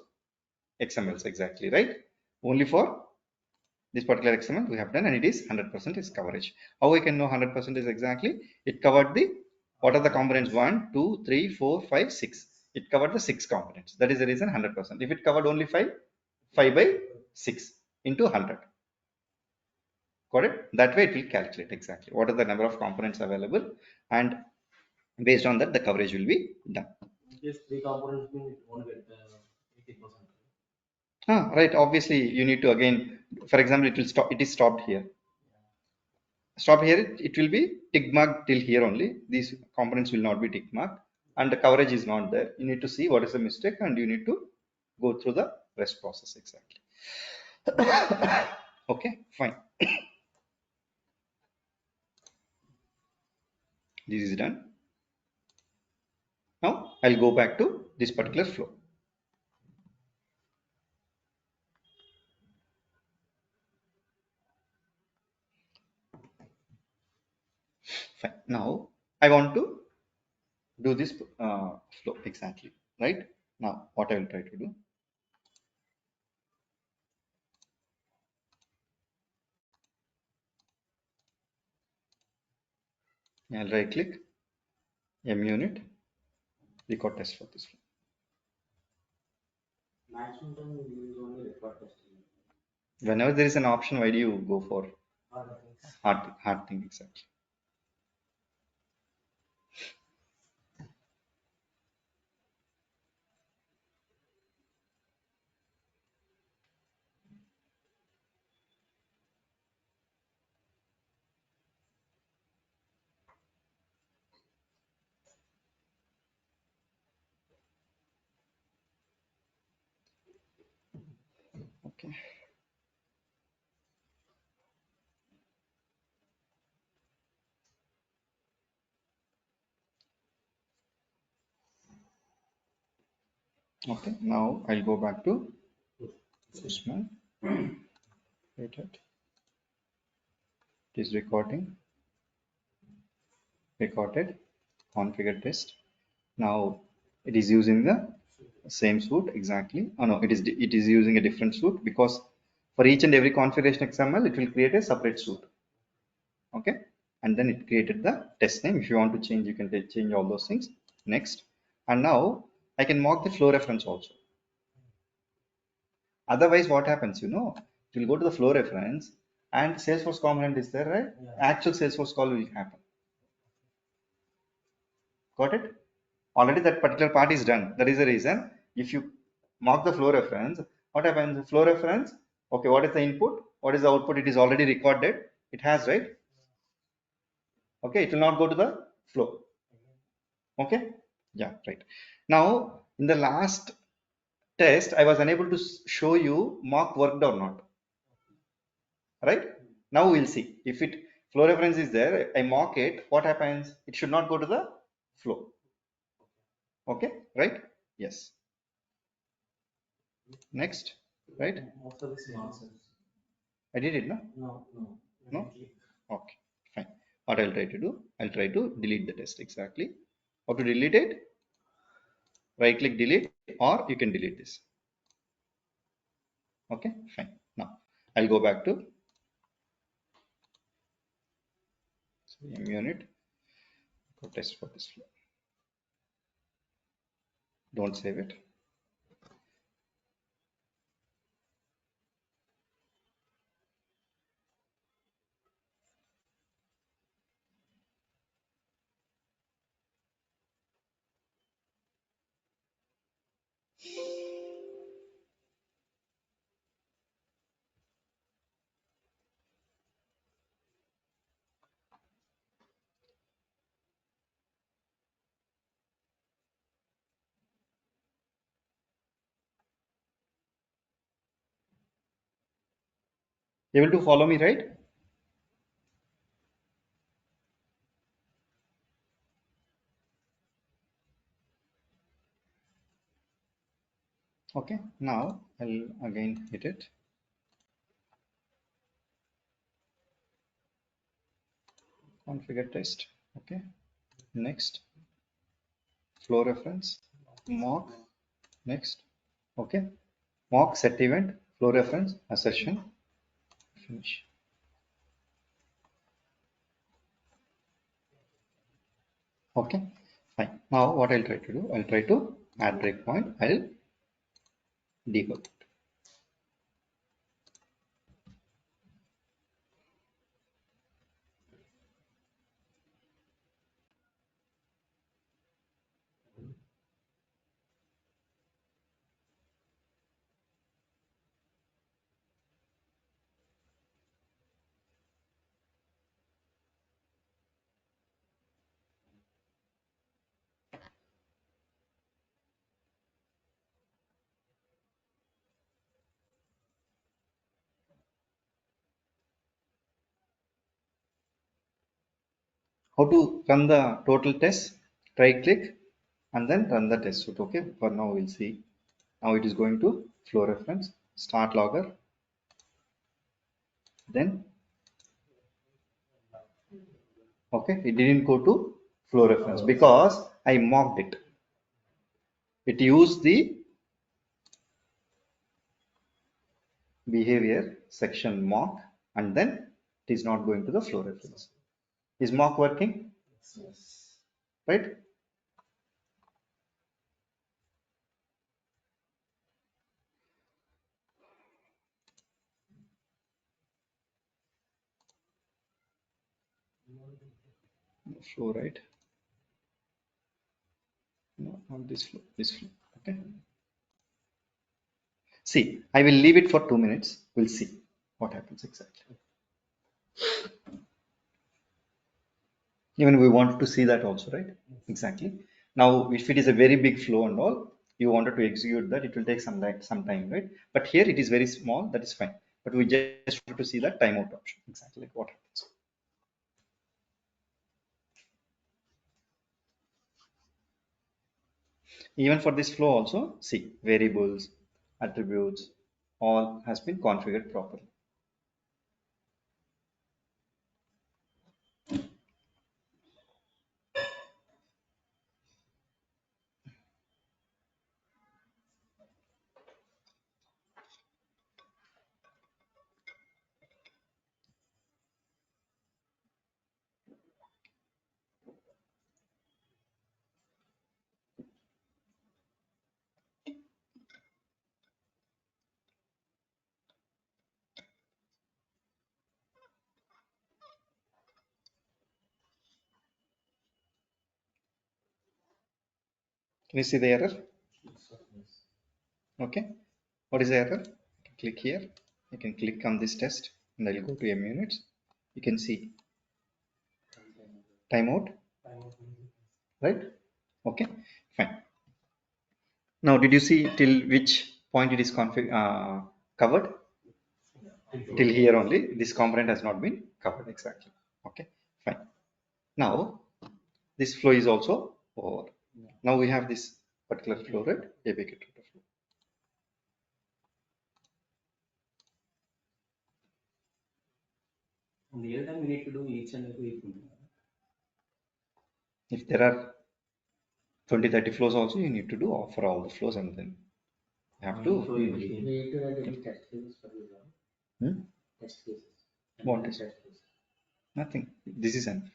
XMLs exactly, right? Only for this particular XML we have done, and it is 100% is coverage. How I can know 100% is exactly? It covered the, what are the components? 1 2 3 4 5 6. It covered the 6 components. That is the reason 100%. If it covered only 5, 5 by 6 into 100. Got it? That way it will calculate exactly what are the number of components available, and based on that the coverage will be done. Yes, three components mean it won't get 80%. Right, obviously you need to again, for example, it will stop, it is stopped here, stop here, it will be tick mark till here only. These components will not be tick mark and the coverage is not there. You need to see what is the mistake and you need to go through the rest process exactly. Okay, fine. This is done. Now I'll go back to this particular flow. Fine. Now I want to do this flow exactly, right? Now what I will try to do, I'll right click MUnit record test for this flow. Maximum time we use only record testing. Whenever there is an option, why do you go for Other things. hard thing exactly? Okay. Okay, now I'll go back to Postman. Wait it. It is recording. recorded, configure test. Now it is using the same suite exactly. Oh no, it is using a different suite because for each and every configuration XML, it will create a separate suite. Okay, and then it created the test name. If you want to change, you can change all those things. Next, and now I can mock the flow reference also. Otherwise, what happens? You know, it will go to the flow reference and Salesforce component is there, right? Yeah. Actual Salesforce call will happen. Got it? Already that particular part is done. That is the reason. If you mark the flow reference, what happens? Flow reference. Okay, what is the input? What is the output? It is already recorded. It has, right? Okay, it will not go to the flow. Okay, yeah, right. Now, in the last test, I was unable to show you mock worked or not. Right? Now we'll see. If it flow reference is there, I mock it. What happens? It should not go to the flow. Okay, right? Yes. Next, right? Most of this nonsense. I did it, no? No, no. No? Okay, fine. What I'll try to do, I'll try to delete the test exactly. How to delete it? Right click delete, or you can delete this. Okay, fine. Now I'll go back to MUnit. Go test for this flow. Don't save it. Able to follow me, right? Okay, now I'll again hit it. Configure test. Okay, next flow reference mock. Next, okay, mock set event flow reference assertion. Finish. Okay, fine. Now what I'll try to do, I'll try to add breakpoint. I'll debug it. How to run the total test? Right click and then run the test suite. Okay, for now we'll see. Now it is going to flow reference, start logger, then okay, it didn't go to flow reference because I mocked it. It used the behavior section mock and then it is not going to the flow reference. Is mock working? Yes. Right? Flow, right? No, not this flow, this flow. Okay. See, I will leave it for 2 minutes. We'll see what happens exactly. Even we wanted to see that also, right? Exactly. Now, if it is a very big flow and all, you wanted to execute that, it will take some time, right? But here it is very small, that is fine. But we just wanted to see that timeout option, exactly like what happens. Even for this flow also, see, variables, attributes, all has been configured properly. Can you see the error? Okay. What is the error? Click here. You can click on this test and I'll go to MUnits. You can see timeout, right? Okay, fine. Now, did you see till which point it is covered? Till here only. This component has not been covered exactly. Okay, fine. Now, this flow is also over. Now we have this particular flow, right? APK tutor flow. In real time, we need to do each and every thing. If there are 20-30 flows also, you need to do for all the flows and then you have to. So we need to write any test cases for this one. Hmm? Test cases. What is Test cases. Nothing. This is enough.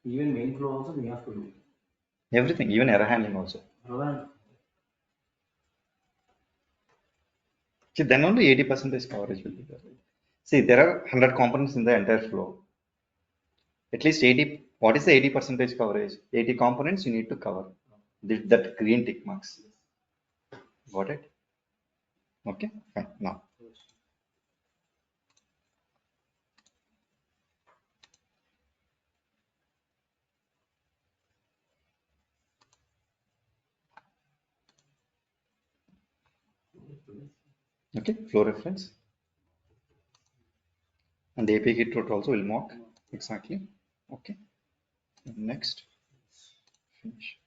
Even main flow also we have to do. Everything, even error handling also. Roland, See, then only 80% coverage will be there. See, there are 100 components in the entire flow. At least 80. What is the 80% coverage? 80 components you need to cover. That green tick marks. Got it? Okay, fine. Now, okay, flow reference. And the API kit route also will mock. Exactly. Okay. Next. Finish.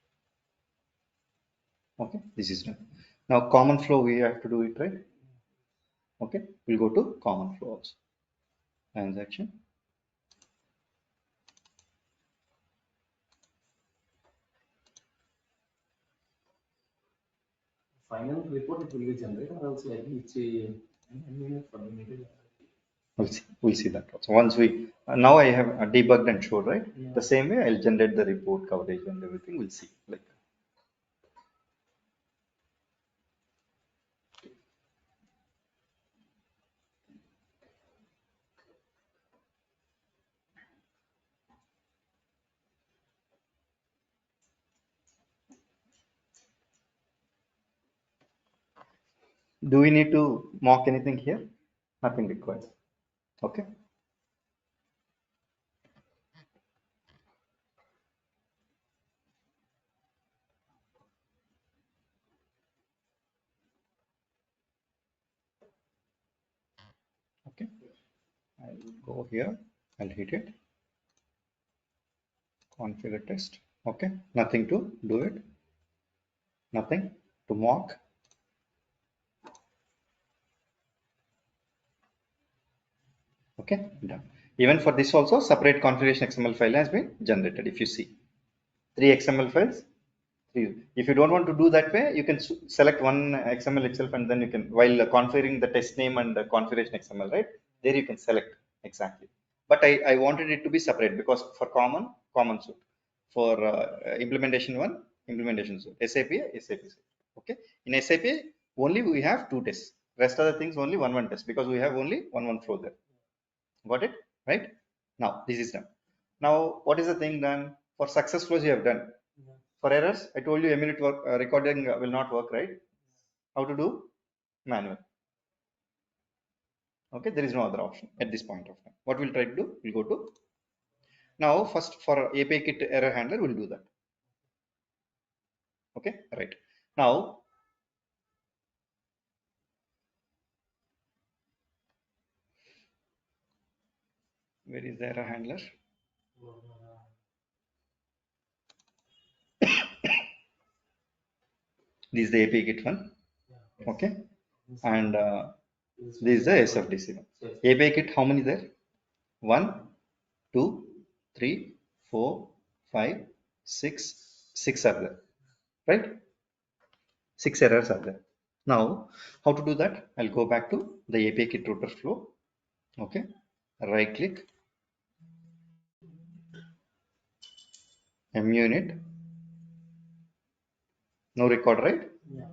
Okay, this is done. Now, common flow, we have to do it, right? Okay, we'll go to common flow also. Transaction. final report it will be generated or else like each minute for minute. We'll see that also. Once we now I have debugged and showed, right? Yeah. The same way I'll generate the report coverage and everything. We'll see. Like do we need to mock anything here? Nothing required. Okay. Okay. I'll go here. I'll hit it. Configure test. Okay. Nothing to do it. Nothing to mock. Okay. Done. Even for this also, separate configuration XML file has been generated. If you see 3 XML files. If you don't want to do that way, you can select one XML itself and then you can, while configuring the test name and the configuration XML, right? There you can select exactly. But I wanted it to be separate because for common suite. For implementation 1, implementation suite. SAP. Okay. In SAP, only we have 2 tests. Rest of the things only one test because we have only one flow there. Got it? Right? Now, this is done. Now, what is the thing done? For success flows you have done. For errors, I told you MUnit recording will not work, right? How to do? Manual. Okay, there is no other option at this point of time. What we'll try to do? We'll go to now first for API kit error handler, we'll do that. Okay, right. Now, where is the error handler? This is the API kit one. Okay, and this is the SFDC one. API kit, how many there? 1, 2, 3, 4, 5, 6 are there, right? 6 errors are there. Now, how to do that? I'll go back to the API kit router flow. Okay, right click, MUnit. No record, right? Yeah.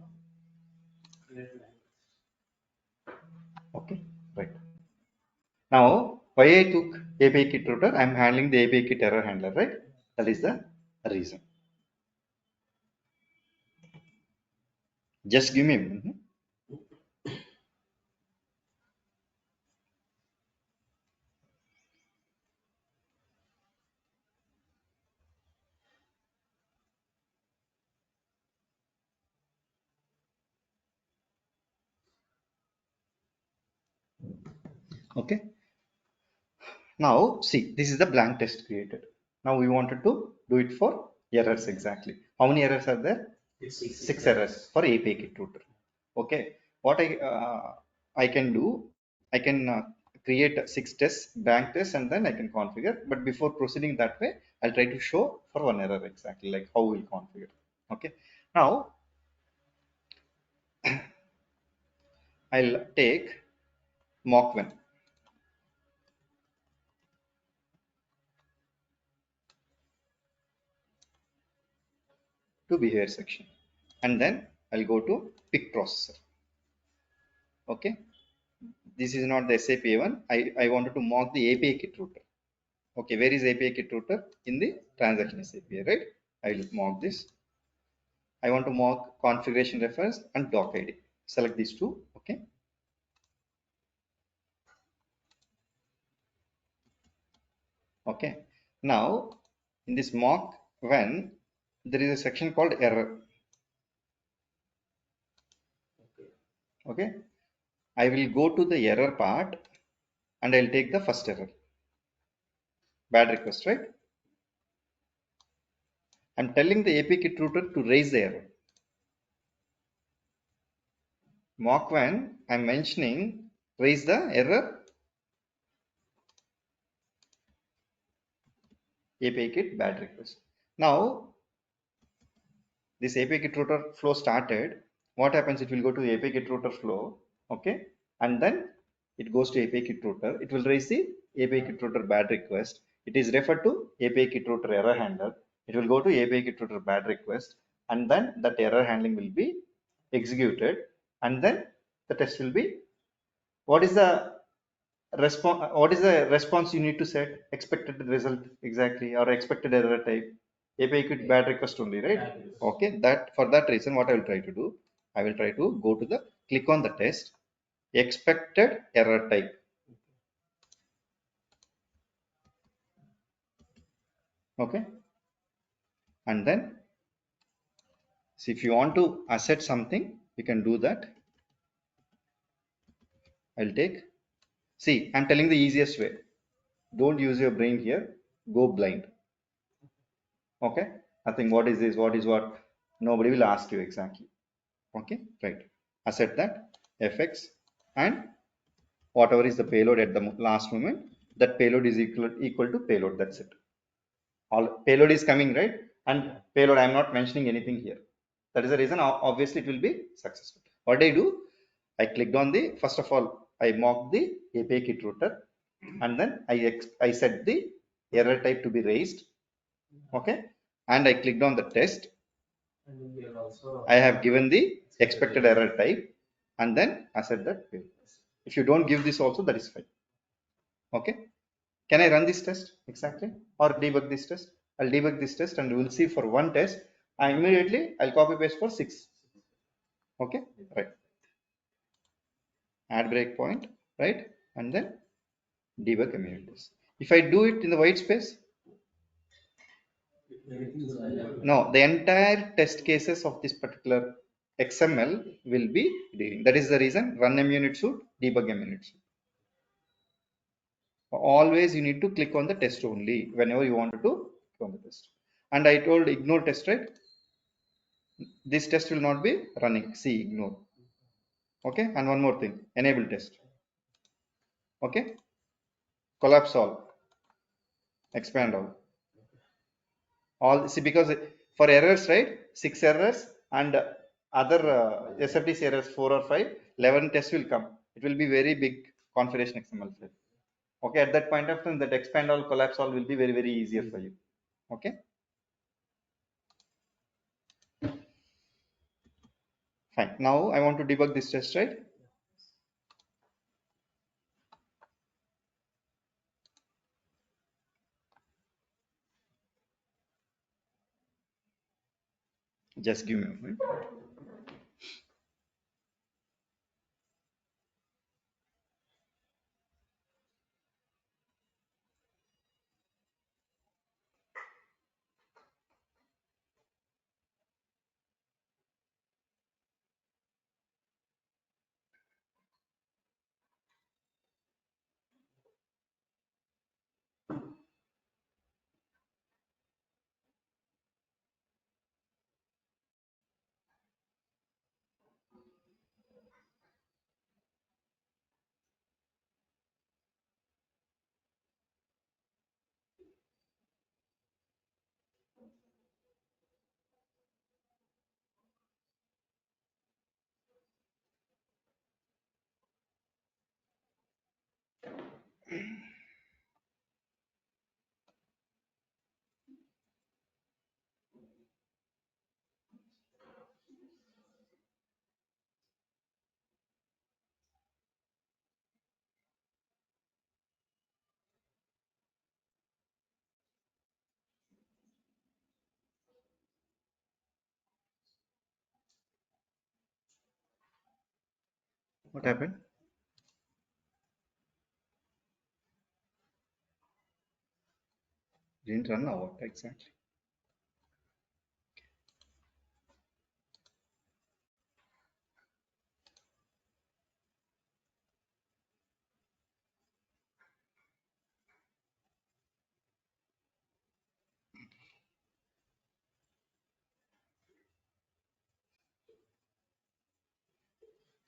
Okay, right. Now, why I took API kit router? I'm handling the API kit error handler, right? That is the reason. Just give me a minute. Okay. Now see, this is the blank test created. Now we wanted to do it for errors exactly. How many errors are there? It's Six errors for API kit router. Okay. What I can do, I can create 6 tests, blank tests, and then I can configure. But before proceeding that way, I'll try to show for one error exactly like how we'll configure. Okay. Now I'll take mock1 to behavior section, and then I'll go to pick processor. Okay, this is not the SAP one. I wanted to mock the API kit router. Okay, where is API kit router? In the transaction API, right? I will mock this. I want to mock configuration reference and doc ID. Select these two. Okay. Okay. Now in this mock when there is a section called error. Okay. I will go to the error part and I'll take the first error. Bad request, right? I'm telling the API kit router to raise the error. Mock when I'm mentioning raise the error API kit bad request. Now this API kit router flow started. What happens? It will go to API kit router flow. Okay, and then it goes to API kit router. It will raise the API kit router bad request. It is referred to API kit router error handler. It will go to API kit router bad request, and then that error handling will be executed, and then the test will be. What is the response? What is the response you need to set? Expected result exactly, or expected error type? API kit bad request only, right? Okay, that for that reason, what I will try to do, I will try to go to the click on the test, expected error type. Okay, and then see if you want to asset something, you can do that. I'll take. See, I'm telling the easiest way. Don't use your brain here. Go blind. Okay, nothing. What is this? What is what? Nobody will ask you exactly. Okay, right. Asset that fx and whatever is the payload at the last moment, that payload is equal to payload. That's it. All payload is coming, right? And payload, I'm not mentioning anything here. That is the reason obviously it will be successful. What I do, I clicked on the, first of all, I mocked the API kit router, and then I set the error type to be raised. Okay, and I clicked on the test. And we are also I have given the expected error type, and then I said that if you don't give this also, that is fine. Okay, can I run this test exactly or debug this test? I'll debug this test and we'll see for one test. And immediately I'll copy paste for 6. Okay, right. Add breakpoint, right? And then debug MUnits. If I do it in the white space, no, the entire test cases of this particular XML will be dealing. That is the reason run MUnit should debug MUnit. Always you need to click on the test only whenever you want to click on the test. And I told ignore test, right? This test will not be running. See, ignore. Okay, and one more thing, enable test. Okay, collapse expand all. See, because for errors, right, 6 errors and other SFTC errors 4 or 5, 11 tests will come. It will be very big configuration XML file. Okay, at that point of time, that expand all, collapse all will be very easier for you. Okay, fine. Now I want to debug this test, right? Just give me a moment. What happened? Didn't run now. What exactly?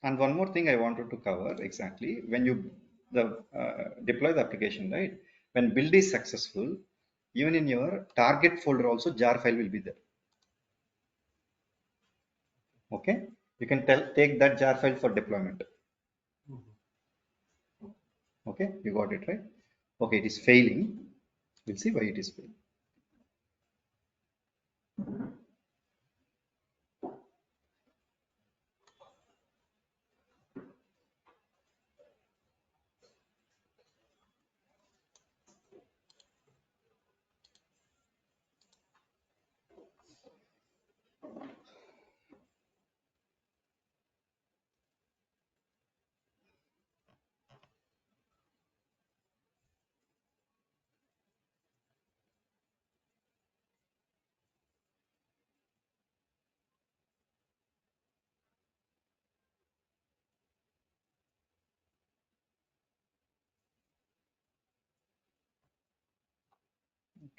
And one more thing I wanted to cover exactly when you deploy the application, right? When build is successful, even in your target folder also jar file will be there. Okay, you can take that jar file for deployment. Okay, you got it right. Okay, it is failing. We'll see why it is failing.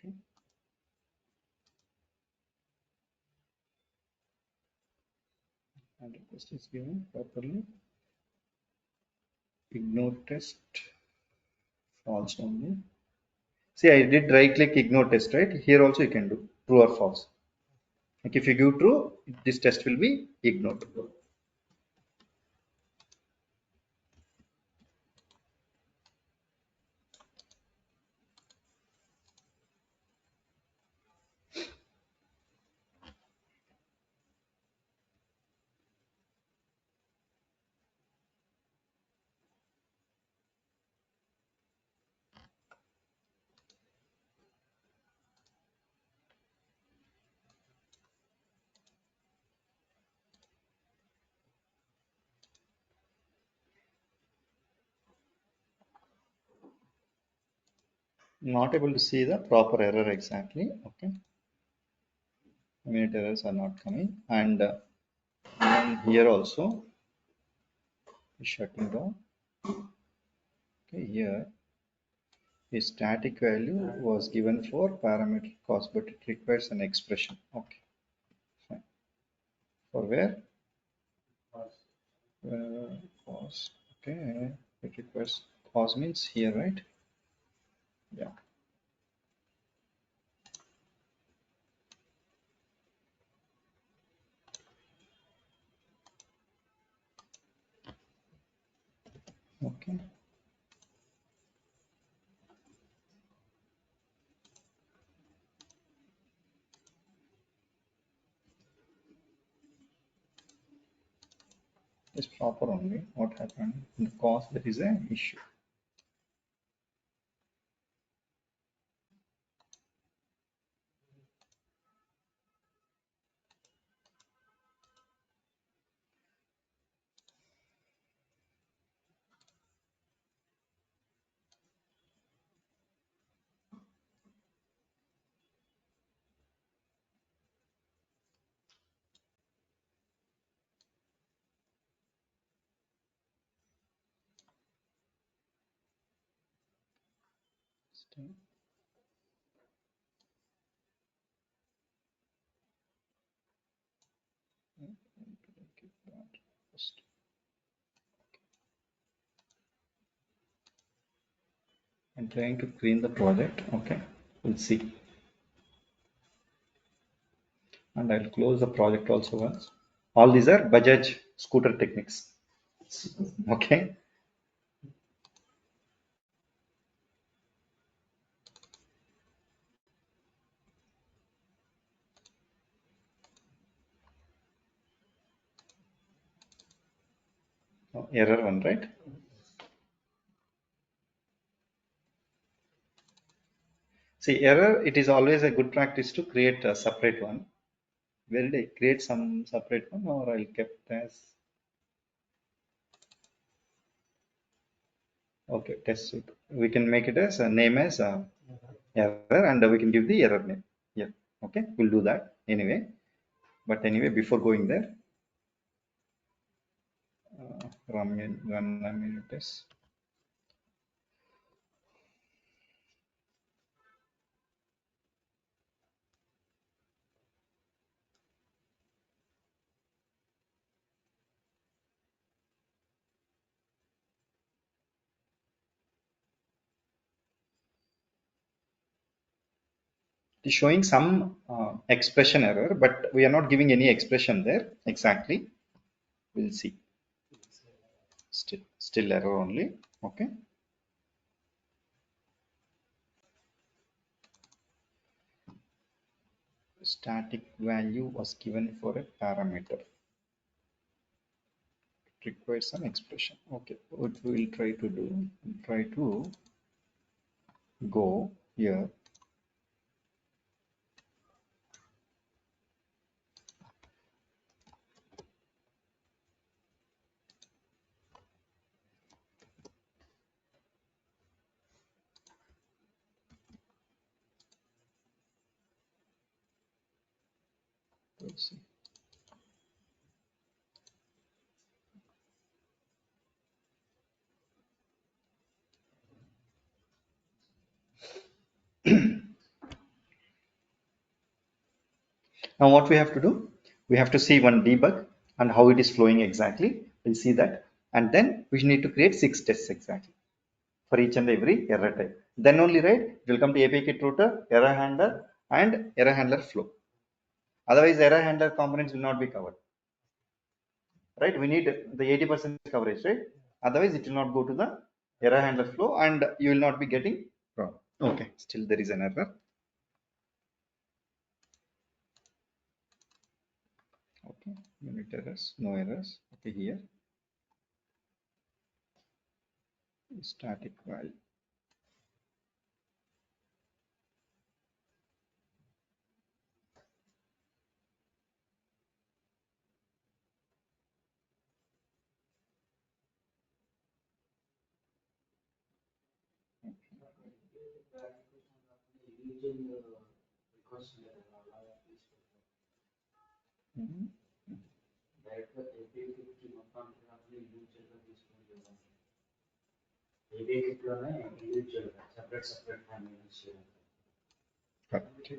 Okay. And request is given properly. Ignore test false only. See, I did right click ignore test, right? Here also you can do true or false. Like if you give true, this test will be ignored. Not able to see the proper error exactly. Okay, MUnit errors are not coming, and even here also is shutting down. Okay, here a static value was given for parameter cost, but it requires an expression. Okay, fine. For where? Cost. Okay, it requires cost means here, right? Yeah. Okay. It's proper only. What happened? In the cost, there is an issue. I'm trying to clean the project. Okay, we'll see. And I'll close the project also once. All these are Bajaj scooter techniques. Okay. Oh, error one, right? See, error, it is always a good practice to create a separate one. Where did I create some separate one, or I'll kept as okay test suite. We can make it as a name as error, and we can give the error name. Yeah. Okay, we'll do that anyway. But anyway, before going there, run a minute test. It is showing some expression error, but we are not giving any expression there exactly. We'll see. Still error only. Okay. Static value was given for a parameter. It requires some expression. Okay. What we'll try to do, try to go here. Let's see. Now what we have to do, we have to see one debug and how it is flowing exactly. We'll see that. And then we need to create 6 tests exactly for each and every error type. Then only, right, it will come to API kit router, error handler, and error handler flow. Otherwise, error handler components will not be covered. Right? We need the 80% coverage, right? Otherwise, it will not go to the error handler flow and you will not be getting problem. Okay, still there is an error. Okay, unit errors, no errors. Okay, here static value. Mhm. Okay.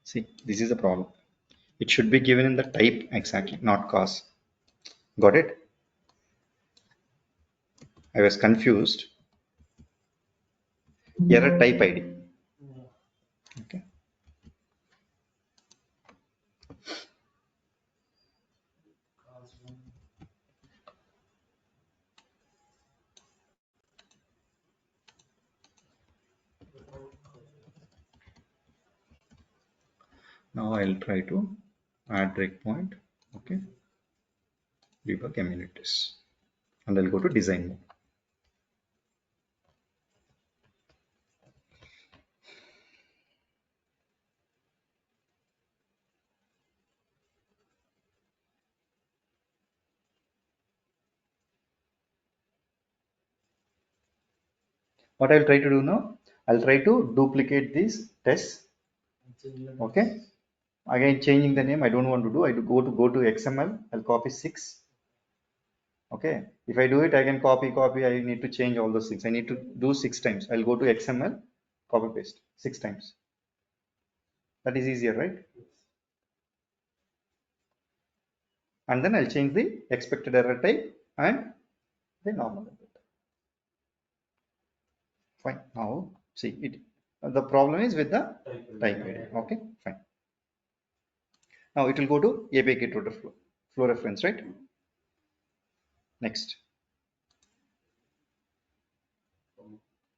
See, this is the problem. It should be given in the type exactly, not cause. Got it? I was confused. Error type ID. Okay. Now I'll try to add breakpoint. Okay. Debug MUnits. And I'll go to design mode. What I'll try to do now, I'll try to duplicate these tests. Okay. Again, changing the name, I don't want to do. I do go to XML. I'll copy 6. Okay. If I do it, I can copy. I need to change all those 6. I need to do 6 times. I'll go to XML, copy paste 6 times. That is easier, right? And then I'll change the expected error type and the normal error. Fine. Now see it. The problem is with the type ID. Okay. Fine. Now it will go to API get flow reference, right? Next.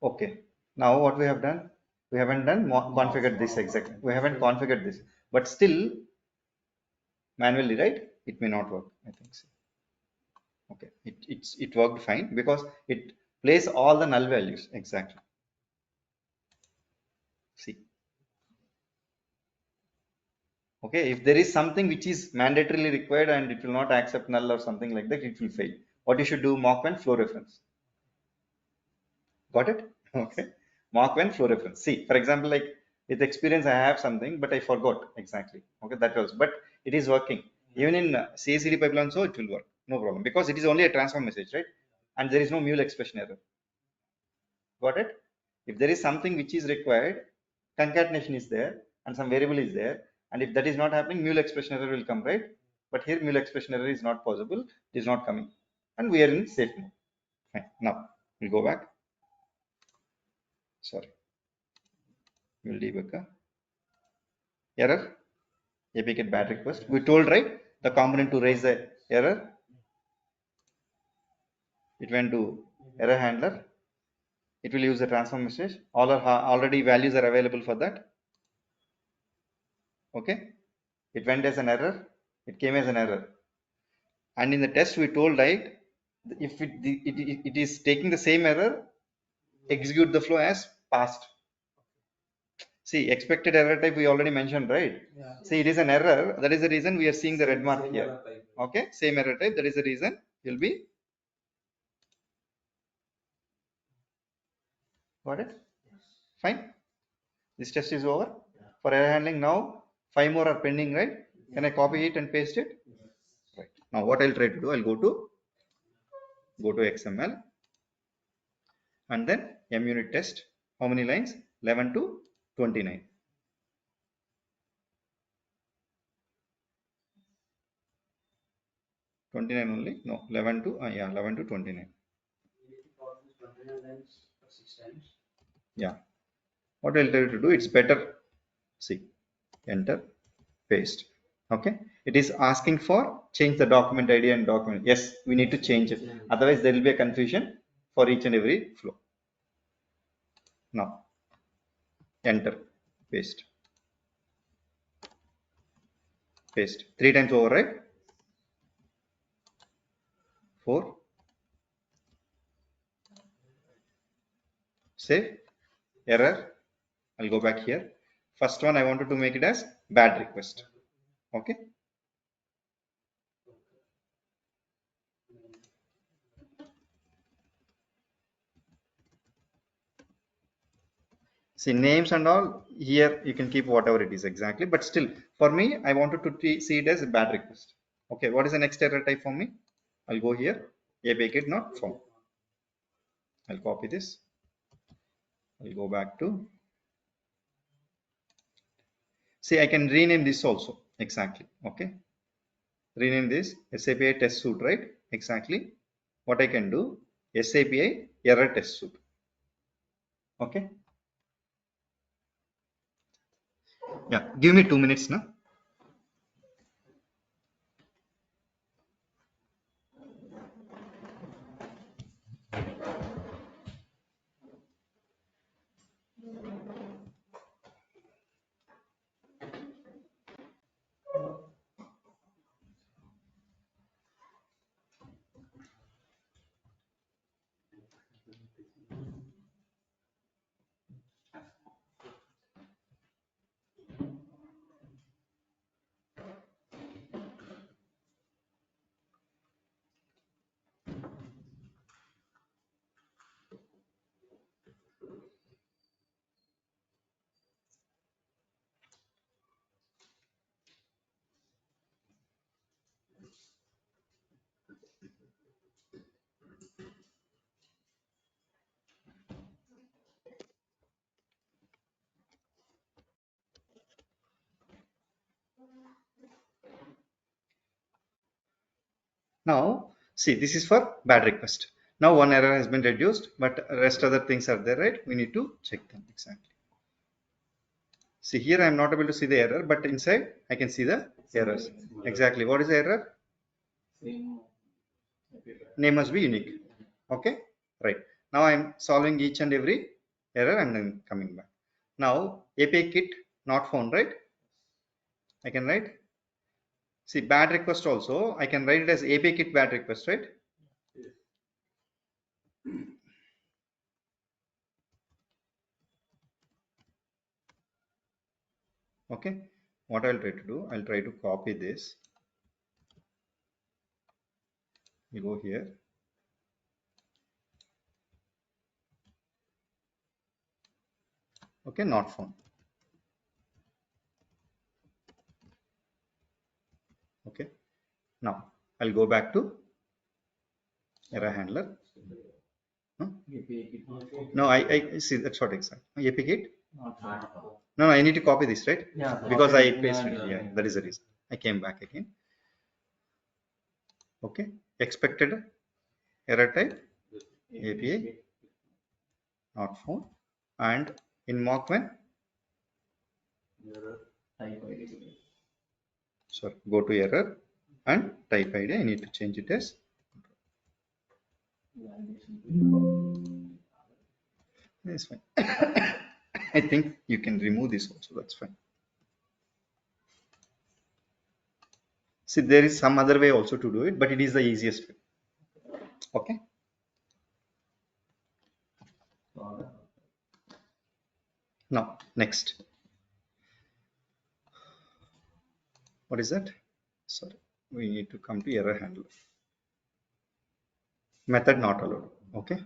Okay. Now what we have done? We haven't done configured this exactly. We haven't configured this, but still manually, right? It may not work. I think so. Okay. It worked fine because it plays all the null values exactly. See. Okay, if there is something which is mandatorily required and it will not accept null or something like that, it will fail. What you should do, mock when flow reference. Got it? Okay. Mock when flow reference. See, for example, like with experience, I have something, but I forgot exactly. Okay, that was, but it is working. Even in CI/CD pipeline, so it will work. No problem because it is only a transform message, right? And there is no mule expression error. Got it? If there is something which is required, concatenation is there and some variable is there. And if that is not happening, mule expression error will come, right? But here mule expression error is not possible. It is not coming. And we are in safe mode. Fine. Now we'll go back. Sorry. We'll debug error. API get bad request. We told, right? The component to raise the error. It went to error handler. It will use the transform message. All are already values are available for that. Okay. It went as an error. It came as an error. And in the test we told, right, if it is taking the same error, execute the flow as passed. See, expected error type we already mentioned, right? Yeah. See, it is an error. That is the reason we are seeing the red mark here. Okay, same error type. That is the reason you'll be. Got it? Fine. This test is over. For error handling now, 5 more are pending, right? Can I copy it and paste it? Right. Now what I'll try to do, I'll go to XML and then MUnit test. How many lines? 11 to 29. 29 only? No, 11 to 11 to 29. Yeah. What I'll tell you to do, it's better. See, enter, paste. Okay. It is asking for change the document ID and document. Yes, we need to change it. Otherwise, there will be a confusion for each and every flow. Now, enter, paste. Paste. 3 times over, right? 4. Save. Error. I'll go back here. First one I wanted to make it as bad request. Okay. See, names and all here you can keep whatever it is exactly, but still for me I wanted to see it as a bad request. Okay, what is the next error type for me? I'll go here, API get not found. I'll copy this. I'll go back to, see, I can rename this also exactly. Okay, rename this SAPI test suite, right? Exactly what I can do, SAPI error test suite. Okay. Yeah, give me 2 minutes now. Now see, this is for bad request. Now one error has been reduced, but rest other things are there, right? We need to check them exactly. See here, I am not able to see the error, but inside I can see the errors. Exactly. What is the error? Name must be unique. Okay, right. Now I am solving each and every error and then coming back. Now API kit not found, right? I can write, see, bad request also I can write it as API kit bad request, right? Okay, what I'll try to do, I'll try to copy this. You go here, okay, not found. Okay, now I'll go back to error handler. No, I see, that's what exact API kit. No, I need to copy this, right? Because I pasted it. Yeah, that is the reason I came back again. Okay, expected error type API not found, and in mock when, sorry, go to error and type ID. I need to change it as it's fine. I think you can remove this also, that's fine. See, there is some other way also to do it, but it is the easiest way. Okay, now next, what is that? Sorry, we need to come to error handler. Method not allowed. Okay,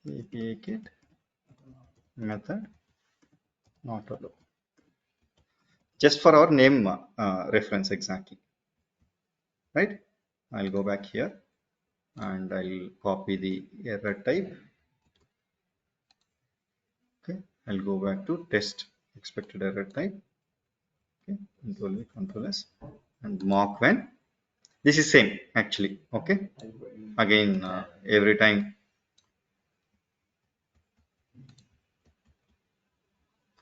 API kit method not allowed, just for our name reference exactly, right? I'll go back here and I'll copy the error type. Okay, I'll go back to test expected error type. Okay, control V, control S, and mock when. This is same actually. Okay, again every time.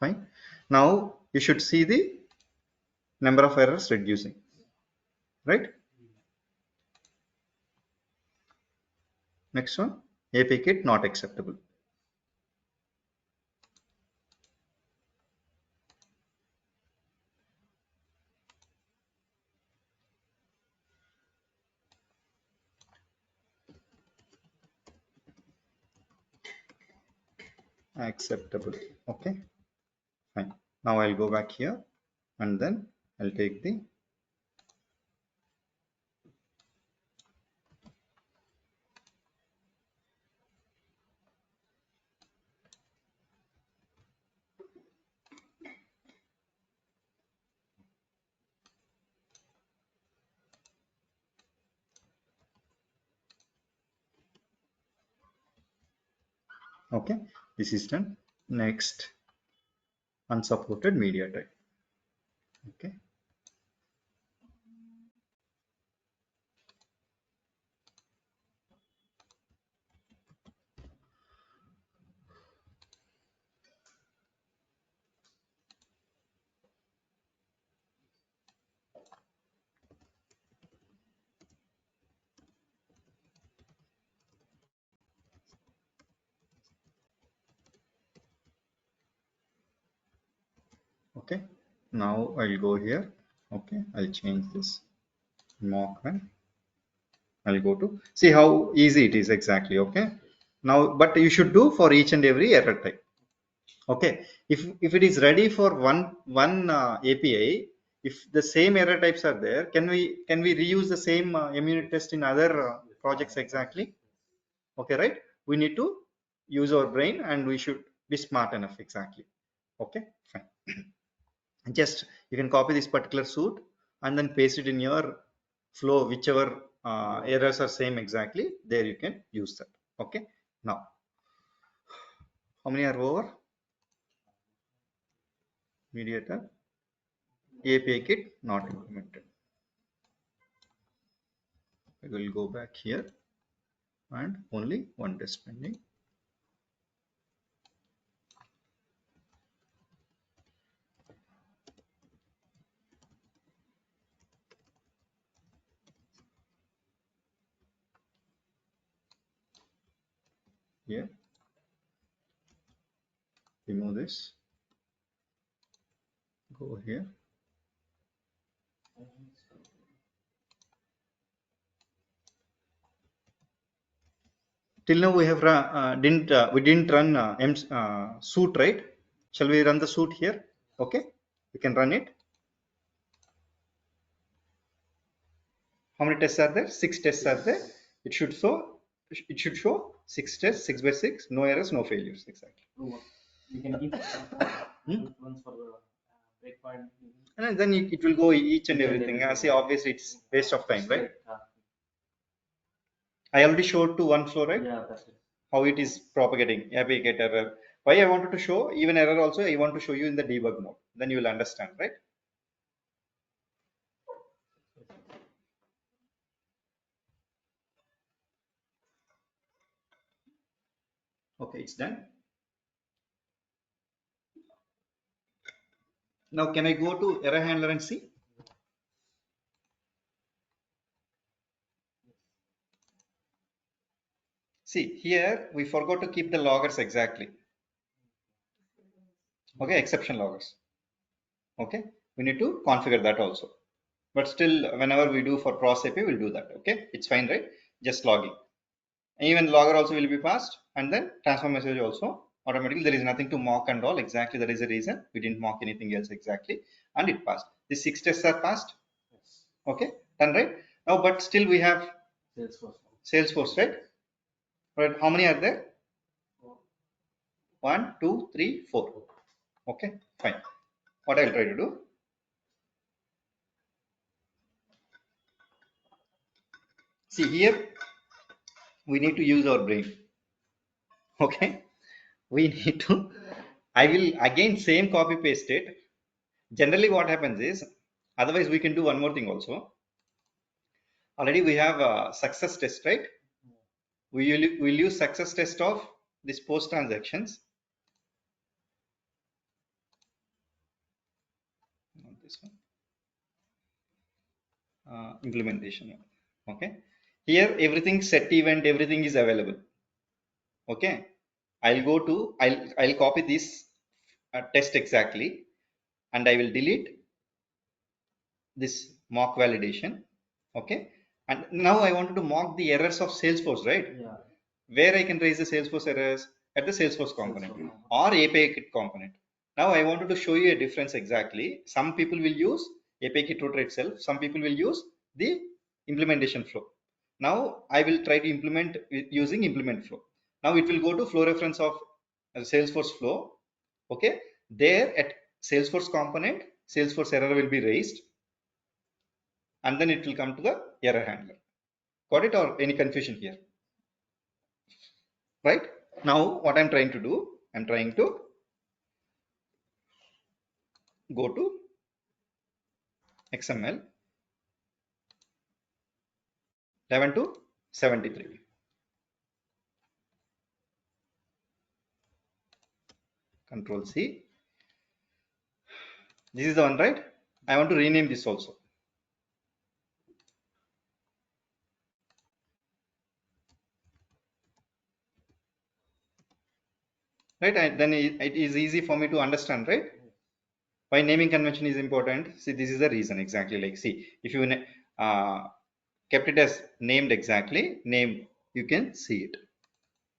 Fine. Now you should see the number of errors reducing, right? Next one, API kit not acceptable. Acceptable. Okay, fine. Now I'll go back here and then I'll take the okay, this is done. Next, unsupported media type. Okay, okay, now I'll go here. Okay, I'll change this mock when. I'll go to see how easy it is exactly. Okay, now but you should do for each and every error type. Okay, if it is ready for one API, if the same error types are there, can we reuse the same MUnit test in other projects exactly? Okay, right? We need to use our brain and we should be smart enough exactly. Okay, fine. Just you can copy this particular suit and then paste it in your flow, whichever errors are same exactly, there you can use that. Okay, now how many are over? mediator API kit not implemented. I will go back here and only one test pending. Here, remove this, go here. Till now we have we didn't run suit, right? Shall we run the suit here? Okay, we can run it. How many tests are there? 6 tests are there. It should show 6 tests, 6 by 6, no errors, no failures. Exactly. We can keep ones for the breakpoint. And then it will go each and Each and everything. everything. See, obviously it's waste of time, right? Yeah, I already showed to one flow, right? yeah, that's it. How it is propagating API get error. Why I wanted to show even error also, I want to show you in the debug mode. Then you will understand, right? Okay, it's done. Now can I go to error handler and see? See, here we forgot to keep the loggers exactly. Okay, exception loggers. Okay, we need to configure that also. But still, whenever we do for cross API, we'll do that. Okay, it's fine, right? Just logging. Even logger also will be passed, and then transfer message also automatically. There is nothing to mock and all. Exactly, that is the reason we didn't mock anything else exactly, and it passed. The 6 tests are passed. Okay, done, right? Now, but still we have Salesforce, right? Right? How many are there? 1, 2, 3, 4. Okay, fine. What I'll try to do? See here, we need to use our brain. Okay, we need to. I will again same copy paste it. Generally, what happens is, otherwise we can do one more thing also. Already we have a success test, right? We'll use success test of this post transactions. Not this one. Implementation. Okay. Here everything set event, everything is available. Okay. I'll copy this test exactly, and I will delete this mock validation. Okay. And now I wanted to mock the errors of Salesforce, right? Yeah. Where I can raise the Salesforce errors at the Salesforce component or API kit component. Now I wanted to show you a difference exactly. Some people will use API kit router itself. Some people will use the implementation flow. Now I will try to implement using implement flow. Now it will go to flow reference of Salesforce flow. Okay. There at Salesforce component, Salesforce error will be raised, and then it will come to the error handler. Got it, or any confusion here? Right? Now what I'm trying to do, I'm trying to go to XML 11 to 73. Control C. This is the one, right? I want to rename this also. Right? Then it is easy for me to understand, right? Why naming convention is important. See, this is the reason exactly. Like, see, if you kept it as named exactly, name, you can see it.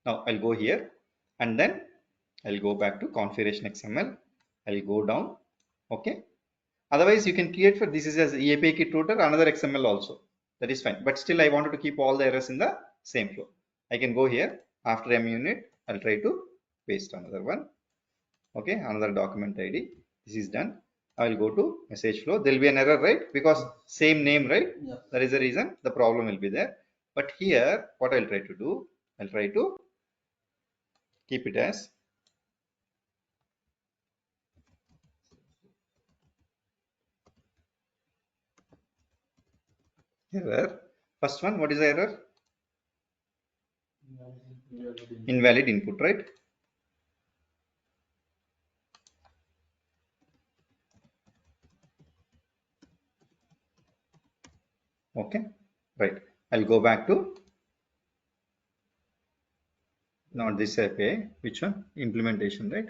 Now I'll go here, and then I'll go back to configuration XML. I'll go down. Okay. Otherwise, you can create for this is as API kit router, another XML also. That is fine. But still, I wanted to keep all the errors in the same flow. I can go here after MUnit. I'll try to paste another one. Okay, another document ID. This is done. I will go to message flow. There will be an error, right? Because same name, right? Yeah. That is the reason the problem will be there. But here, what I'll try to do, I'll try to keep it as Error. First one, what is the error? Invalid input, right? Okay, right. I'll go back to not this API. Which one? Implementation, right?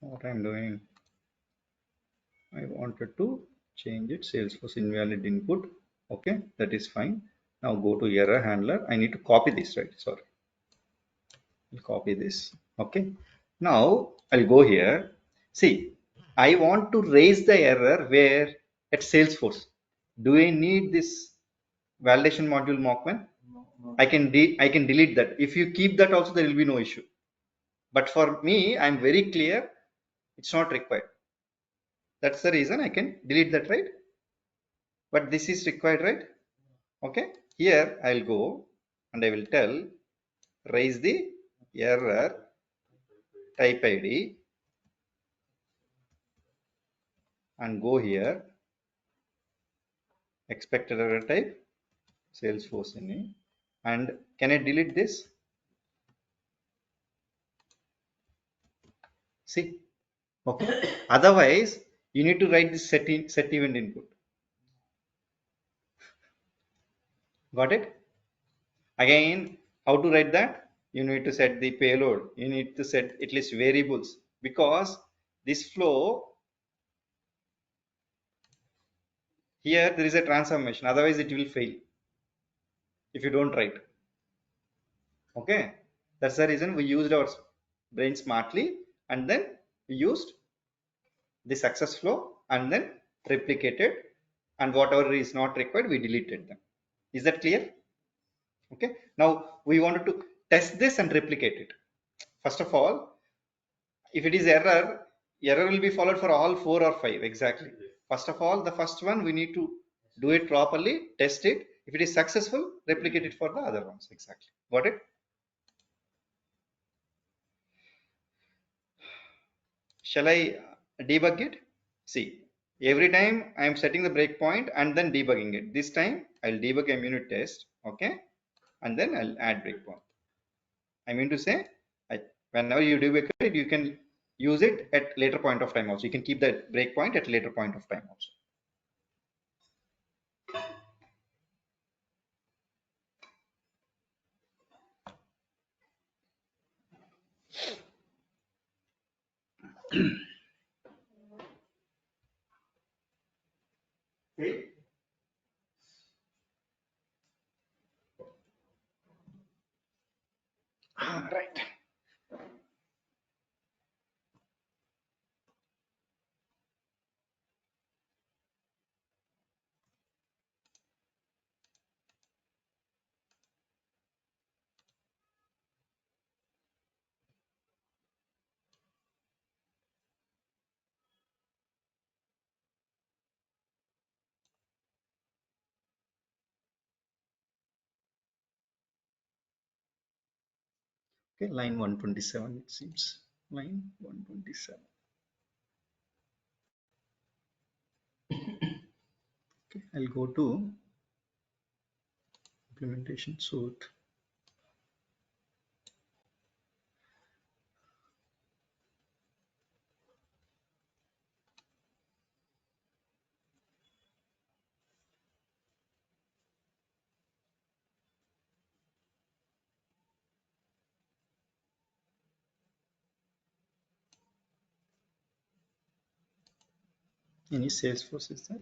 What I'm doing, I wanted to change it. Salesforce invalid input. Okay, that is fine. Now go to error handler. I need to copy this, right? Sorry. I'll copy this. Okay. Now I'll go here. See, I want to raise the error where at Salesforce. Do I need this validation module mockman? I can delete that. If you keep that also, there will be no issue. But for me, I'm very clear. It's not required. That's the reason I can delete that, right? But this is required, right? Okay. Here I'll go and I will tell raise the error type ID and go here expected error type Salesforce in and can I delete this? See, okay. Otherwise, you need to write this set event input. Got it? Again, how to write that? You need to set the payload. You need to set at least variables because this flow here there is a transformation. Otherwise, it will fail if you don't write. Okay, that's the reason we used our brain smartly and then we used the success flow and then replicated and whatever is not required we deleted them. Is that clear? Okay, now we wanted to test this and replicate it. First of all, if it is error will be followed for all 4 or 5 exactly. First of all, the first one we need to do it properly, test it. If it is successful, replicate it for the other ones. Exactly. Got it? Shall I debug it? See, every time I am setting the breakpoint and then debugging it. This time I'll debug a unit test, okay, and then I'll add breakpoint. I mean to say, whenever you debug it, you can use it at later point of time also. You can keep that breakpoint at later point of time also. Okay. Right. Okay, line 127 it seems. Line 127. Okay, I'll go to implementation suite. Any Salesforce is there?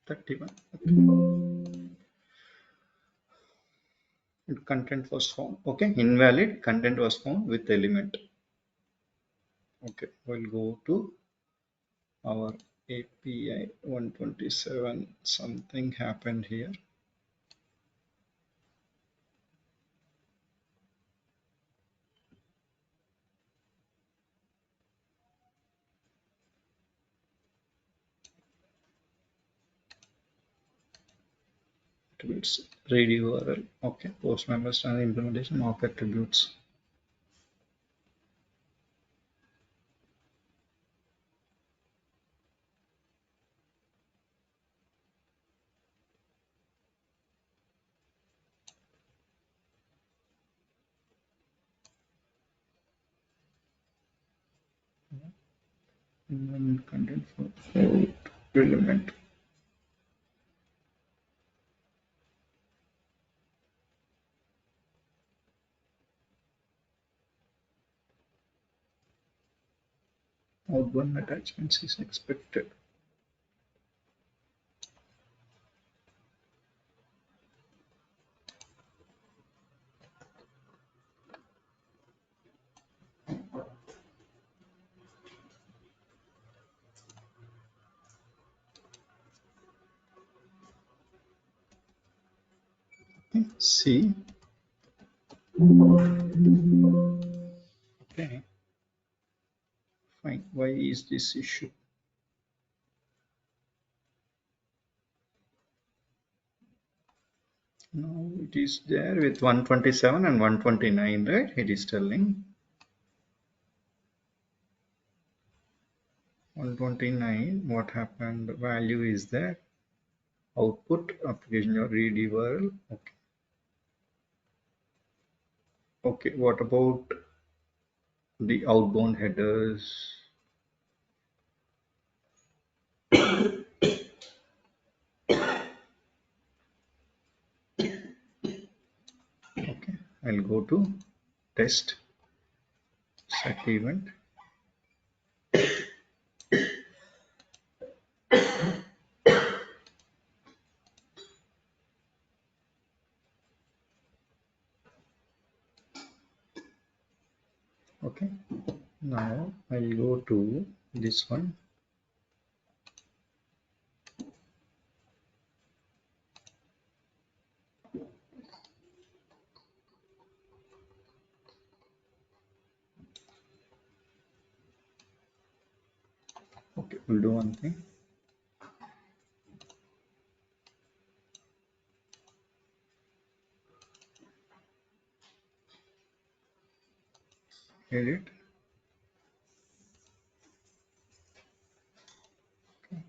31. Okay. And content was found. Okay, invalid content was found with element. Okay, we'll go to our API 127. Something happened here. attributes, read URL. Okay, post members and implementation mock attributes. Content for element. Outbound attachments is expected. See. Okay. Fine. Why is this issue? Now it is there with 127 and 129, right? It is telling 129. What happened? The value is there. Output application or read URL. Okay. Okay. What about the outbound headers? Okay. I'll go to test set event. Okay. Now I'll go to this one. Okay, we'll do one thing. Edit. Okay.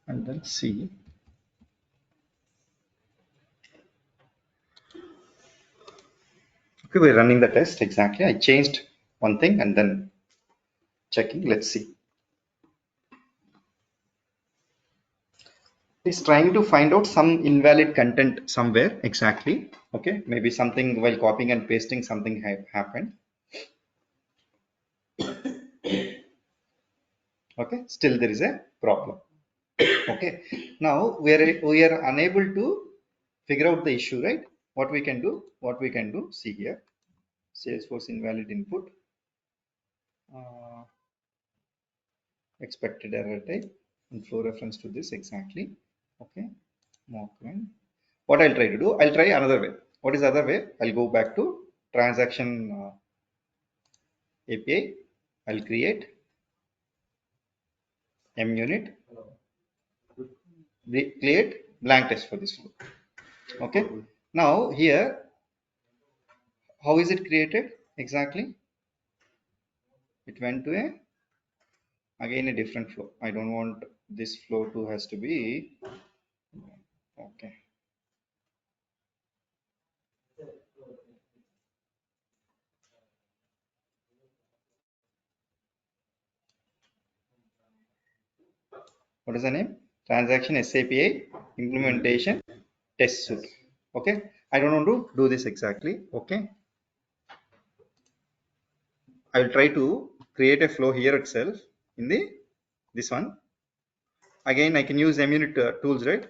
And then see. Okay, we're running the test exactly. I changed one thing and then checking. Let's see. It's trying to find out some invalid content somewhere exactly. Okay, maybe something while copying and pasting something happened. Okay, still there is a problem. Okay, now we are unable to figure out the issue, right? What we can do? See here. Salesforce invalid input. Expected error type and flow reference to this exactly. Okay, mock run. What I'll try to do, I'll try another way. What is the other way? I'll go back to transaction API. I'll create MUnit, create blank test for this flow. Okay, now here, how is it created exactly? It went to again a different flow. I don't want this flow to has to be okay. What is the name? Transaction SAPI implementation test suite. Okay, I don't want to do this exactly. Okay, I will try to create a flow here itself in the this one. Again, I can use MUnit tools, right?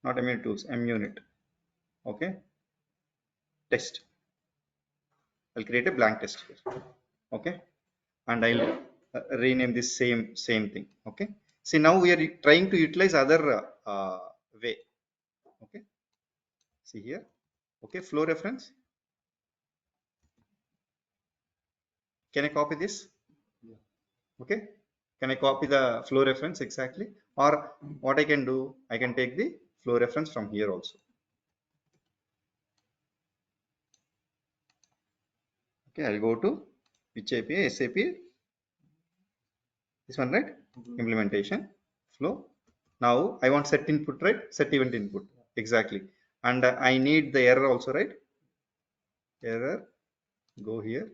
Not MUnit tools, MUnit. Okay, test. I'll create a blank test here. Okay, and I'll rename this same thing. Okay, see now we are trying to utilize other way. Okay, see here. Okay, flow reference. Can I copy this? Okay, Can I copy the flow reference exactly? Or what I can do, I can take the flow reference from here also. Okay, I'll go to which API? SAP. This one, right? Implementation flow. Now I want set input, right? Set event input. Exactly. And I need the error also, right? Error. Go here.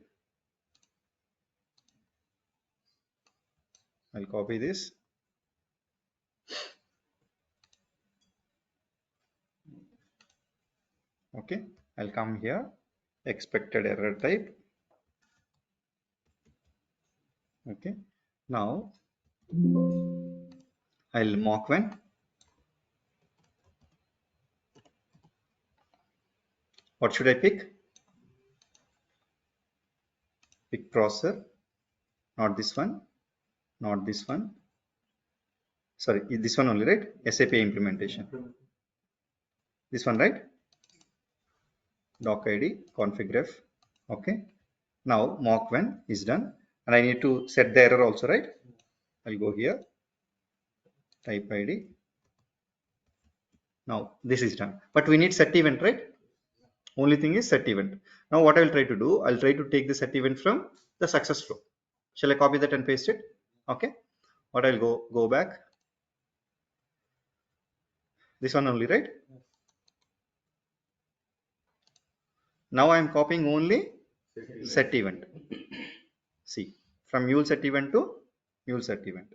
I'll copy this. Okay. I'll come here. Expected error type. Okay. Now I'll mock when. What should I pick? Pick processor. Not this one. Not this one. Sorry, this one only, right? SAP implementation. This one, right? Doc ID, config ref. Okay. Now mock when is done. And I need to set the error also, right? I'll go here. Type ID. Now this is done. But we need set event, right? Only thing is set event. Now what I will try to do, I'll try to take the set event from the success flow. Shall I copy that and paste it? Okay. What I'll go back. This one only, right? Now I am copying only set event. See, from mule set event to mule set event.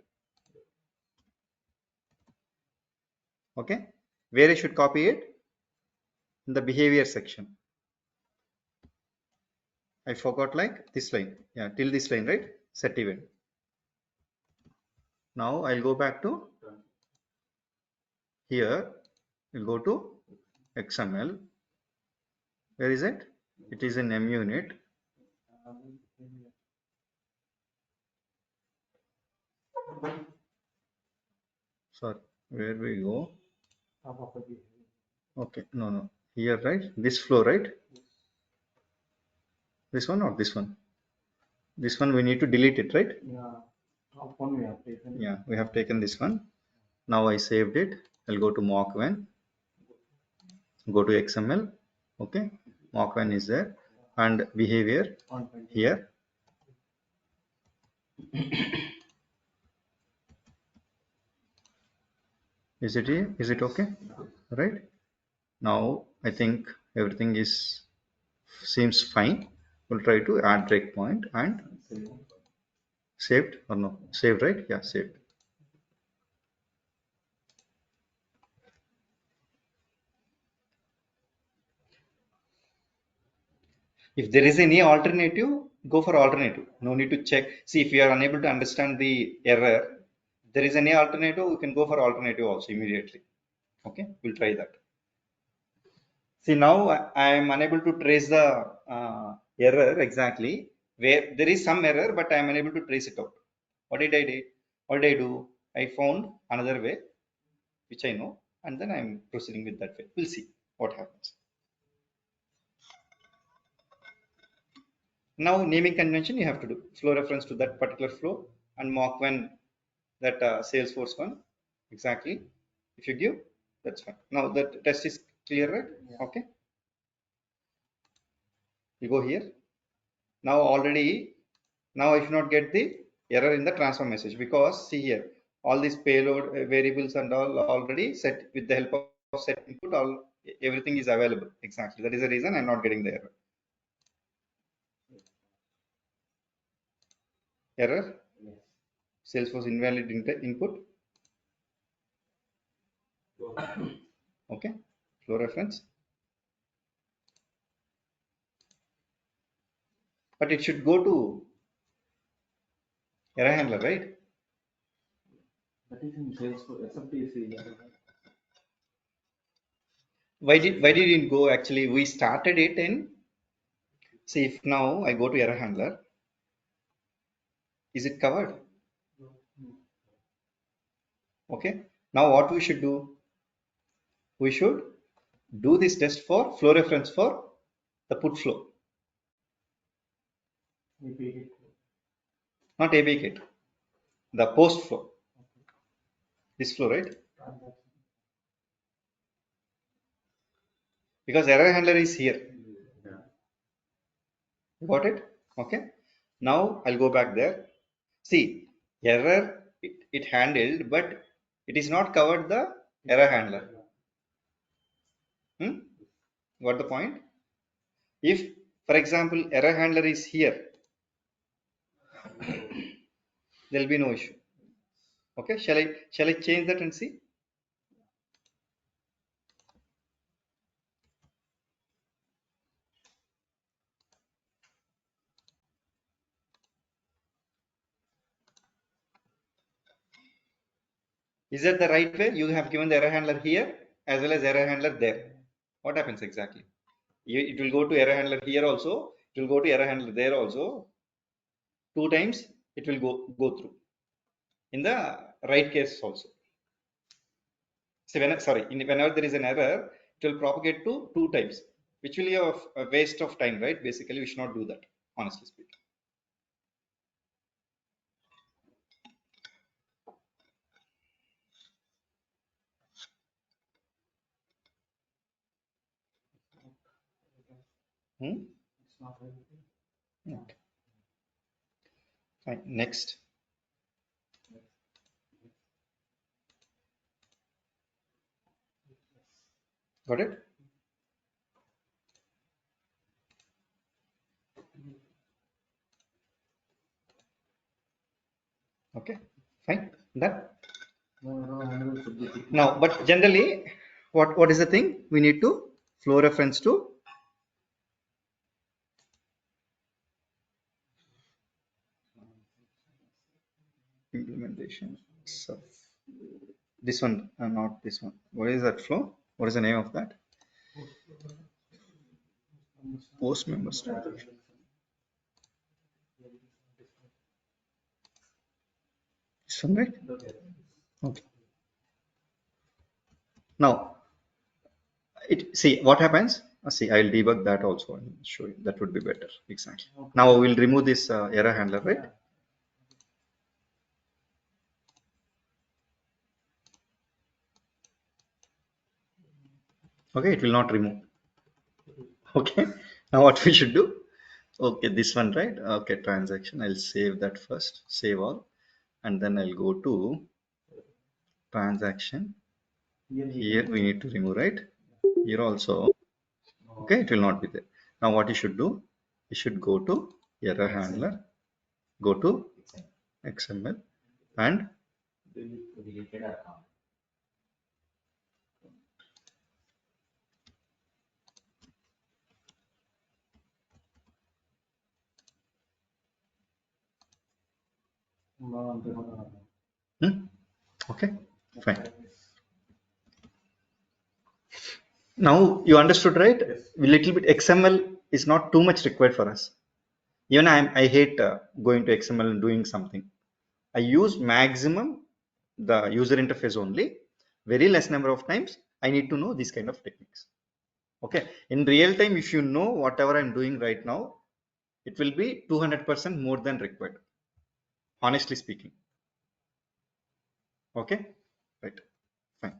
Okay. Where I should copy it? In the behavior section. I forgot like this line. Yeah, till this line, right? Set event. Now I'll go back to here. We'll go to XML. Where is it? It is in MUnit. Sorry, where we go? Okay, no. Here, right? This flow, right? This one or this one? This one we need to delete it, right? Yeah, we have taken this one. Now I saved it. I'll go to mock when. Go to XML. Okay, mock when is there, and behavior here. Is it here? Is it okay? Right. Now I think everything seems fine. We'll try to add breakpoint and saved or no? Saved, right? Yeah, saved. If there is any alternative, go for alternative. No need to check. See, if you are unable to understand the error, there is any alternative, we can go for alternative also immediately. Okay, we'll try that. See, now I am unable to trace the error exactly. Where there is some error, but I am unable to trace it out. What did I do? What did I do? I found another way, which I know, and then I am proceeding with that way. We'll see what happens. Now naming convention you have to do flow reference to that particular flow and mock when that Salesforce one exactly. If you give, that's fine. Now that test is clear, right? Yeah. Okay. You go here. Now already, now I should not get the error in the transfer message because see here, all these payload variables and all already set with the help of set input. All everything is available exactly. That is the reason I'm not getting the error. Error. Yes. Salesforce invalid input. Okay, flow reference. But it should go to error handler, right? That is in Salesforce. SFT is in Why did it go? Actually, we started it in. See, if now I go to error handler, is it covered? Okay. Now what we should do? We should do this test for flow reference for the put flow. Not API kit. the post flow, this flow, right? Because error handler is here. Got it? Okay. Now I'll go back there. See, error it handled, but it is not covered the error handler. Got the point? If, for example, error handler is here, there will be no issue. Okay, shall I change that and see? Is that the right way? You have given the error handler here as well as error handler there. What happens exactly? It will go to error handler here also. It will go to error handler there also. 2 times it will go through. In the right case also. So whenever there is an error, it will propagate to 2 times, which will be a waste of time, right? Basically, we should not do that, honestly speaking. Okay. Fine. Next. Got it? Okay. Fine. Done. Now, but generally, what is the thing? We need to flow reference to implementation. So this one, not this one. What is that flow? What is the name of that? Post member strategy. This one, right? Okay. Now, see what happens. See, I'll debug that also and show you. That would be better. Exactly. Now we'll remove this error handler, right? Okay, it will not remove. Okay. Now what we should do? Okay, this one, right? Okay, transaction. I'll save that first. Save all, and then I'll go to transaction. Here we need to remove, right? Here also. Okay, it will not be there. Now what you should do? You should go to error handler, go to XML, and okay, fine. Now you understood, right? A little bit XML is not too much required for us. Even I hate going to XML and doing something. I use maximum the user interface only. Very less number of times I need to know these kind of techniques. Okay. In real time, if you know whatever I'm doing right now, it will be 200% more than required. Honestly speaking. Okay. Right. Fine.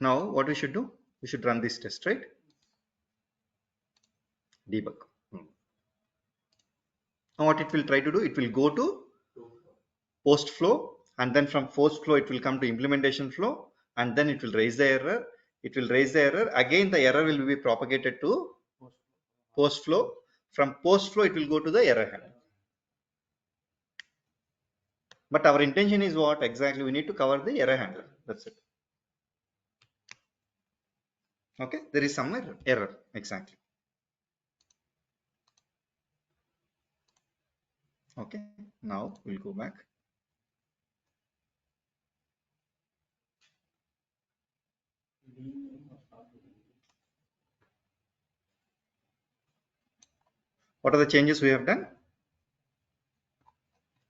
Now what we should do? We should run this test, right? Debug. Now what it will try to do? It will go to post flow, and then from post flow it will come to implementation flow, and then it will raise the error. It will raise the error. Again, the error will be propagated to post flow. From post flow, it will go to the error handler. But our intention is what exactly? We need to cover the error handler. That's it. Okay, there is some error exactly. Okay, now we'll go back. What are the changes we have done?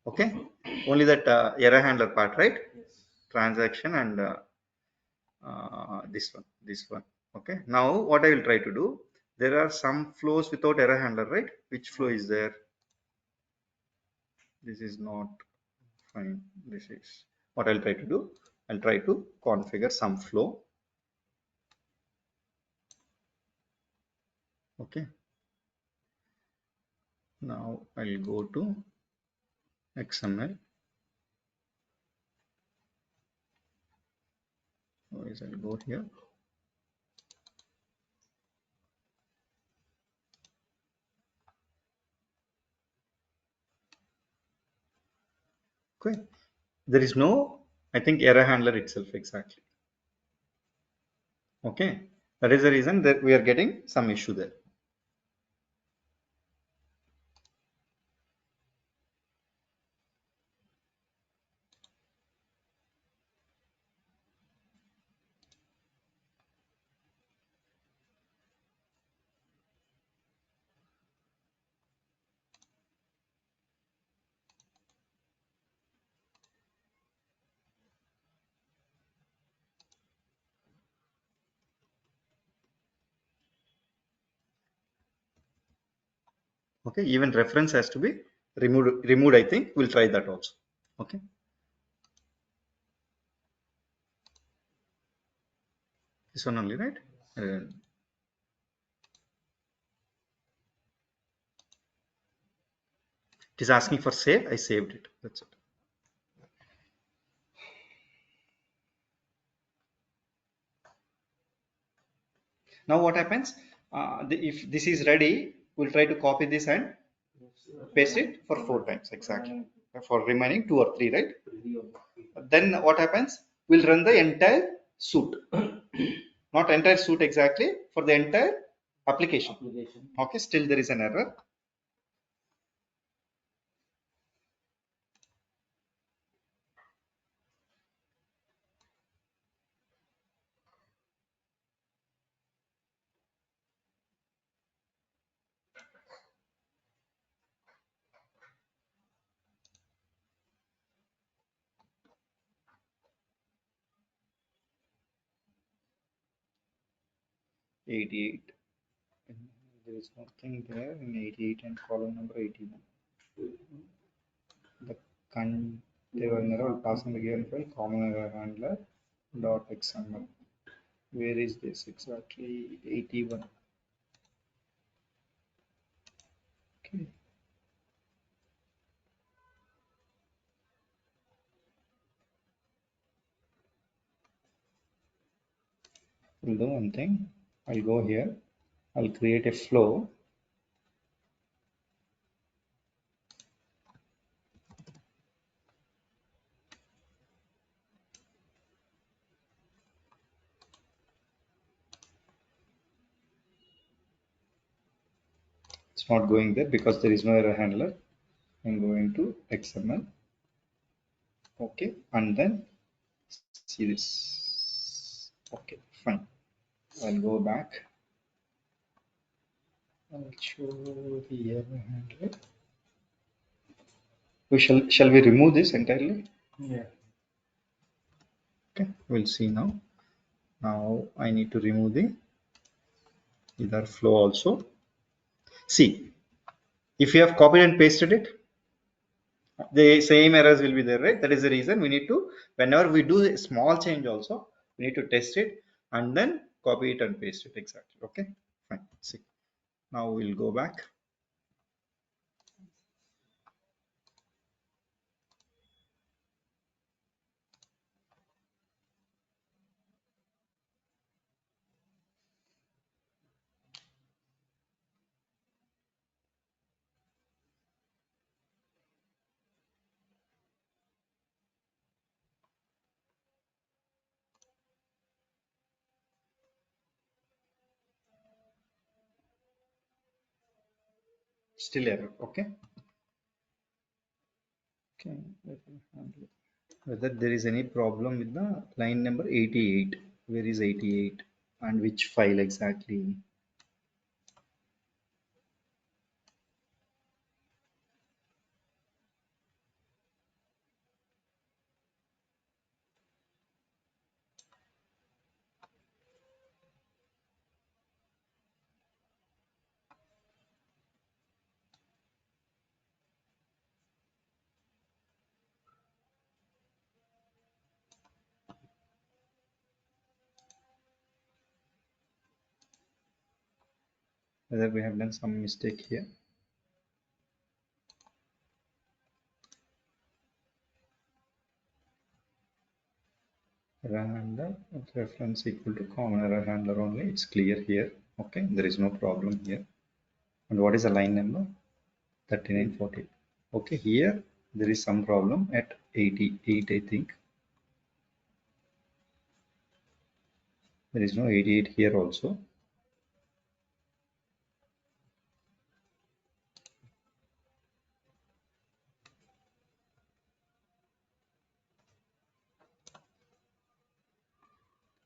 Okay, only that error handler part, right? Transaction and this one. Okay, now what I will try to do, there are some flows without error handler, right? Which flow is there? This is not fine. This is what I'll try to do. I'll try to configure some flow. Okay. Now I'll go to XML. I'll go here. Okay. There is no, I think, error handler itself exactly. Okay. That is the reason that we are getting some issue there. Okay. Even reference has to be removed. I think we'll try that also. Okay. This one only, right? It is asking for save. I saved it. That's it. Now what happens? If this is ready, we'll try to copy this and paste it for 4 times exactly. For remaining 2 or 3, right? Then what happens? We'll run the entire suite. Not entire suite exactly, for the entire application. Okay, still there is an error. '88. There is nothing there in 88 and column number 81. The container will pass in the given file common error handler dot xml. Where is this exactly? 81. Okay. We'll do one thing. I'll go here. I'll create a flow. It's not going there because there is no error handler. I'm going to XML. Okay, and then see this. Okay, fine. I'll go back. I'll show the error handler. Shall we remove this entirely? Yeah. Okay, we'll see now. Now I need to remove the either flow also. See, if you have copied and pasted it, the same errors will be there, right? That is the reason we need to, whenever we do a small change also, we need to test it and then copy it and paste it exactly. Okay, fine. See, now we'll go back. Still error. Okay. Okay. Let me handle it. Whether there is any problem with the line number 88. Where is 88 and which file exactly? whether we have done some mistake here. Error handler with reference equal to common error handler only. It's clear here. Okay, there is no problem here. And what is the line number? 3940. Okay, here there is some problem at 88, I think. There is no 88 here also.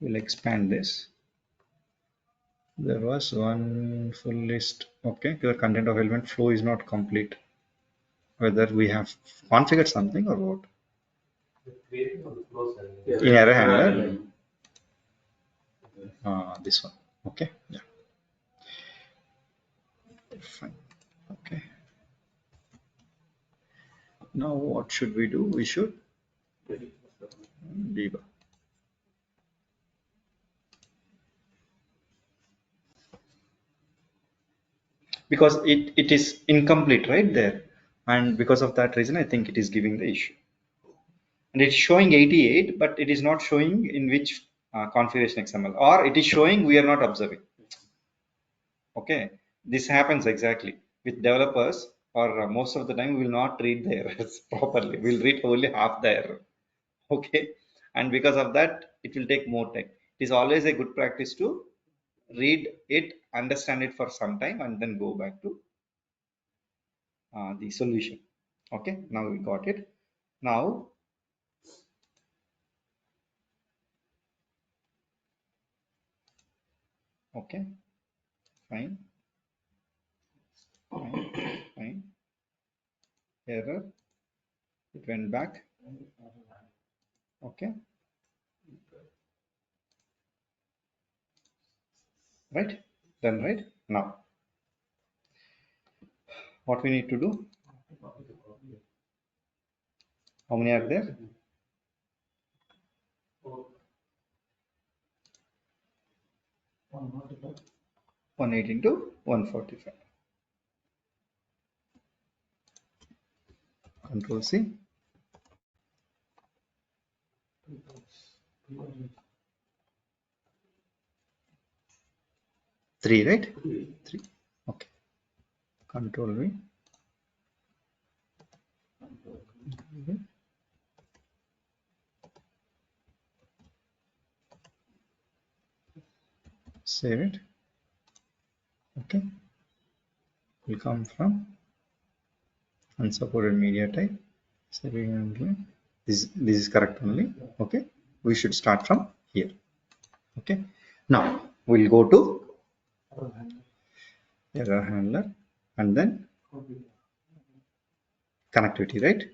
We'll expand this. There was one full list. Okay, the content of element flow is not complete. Whether we have configured something or what? In error handler. This one. Okay. Yeah. Fine. Okay. Now what should we do? We should debug. Because it is incomplete right there, and because of that reason I think it is giving the issue, and it's showing 88 but it is not showing in which configuration XML, or it is showing we are not observing. Okay, this happens exactly with developers, or most of the time we will not read the errors properly. We'll read only half the error. Okay, and because of that it will take more time. It is always a good practice to read it, understand it for some time, and then go back to the solution. Okay, now we got it. Now okay, fine, fine. Error, it went back. Okay, right, done. Right, now what we need to do, how many are there? 180 into 145. Control C. 3, right? 3. Okay. Control V. Save it. Okay. Will come from unsupported media type. This is correct only. Okay. We should start from here. Okay. Now we'll go to error handler and then connectivity, right?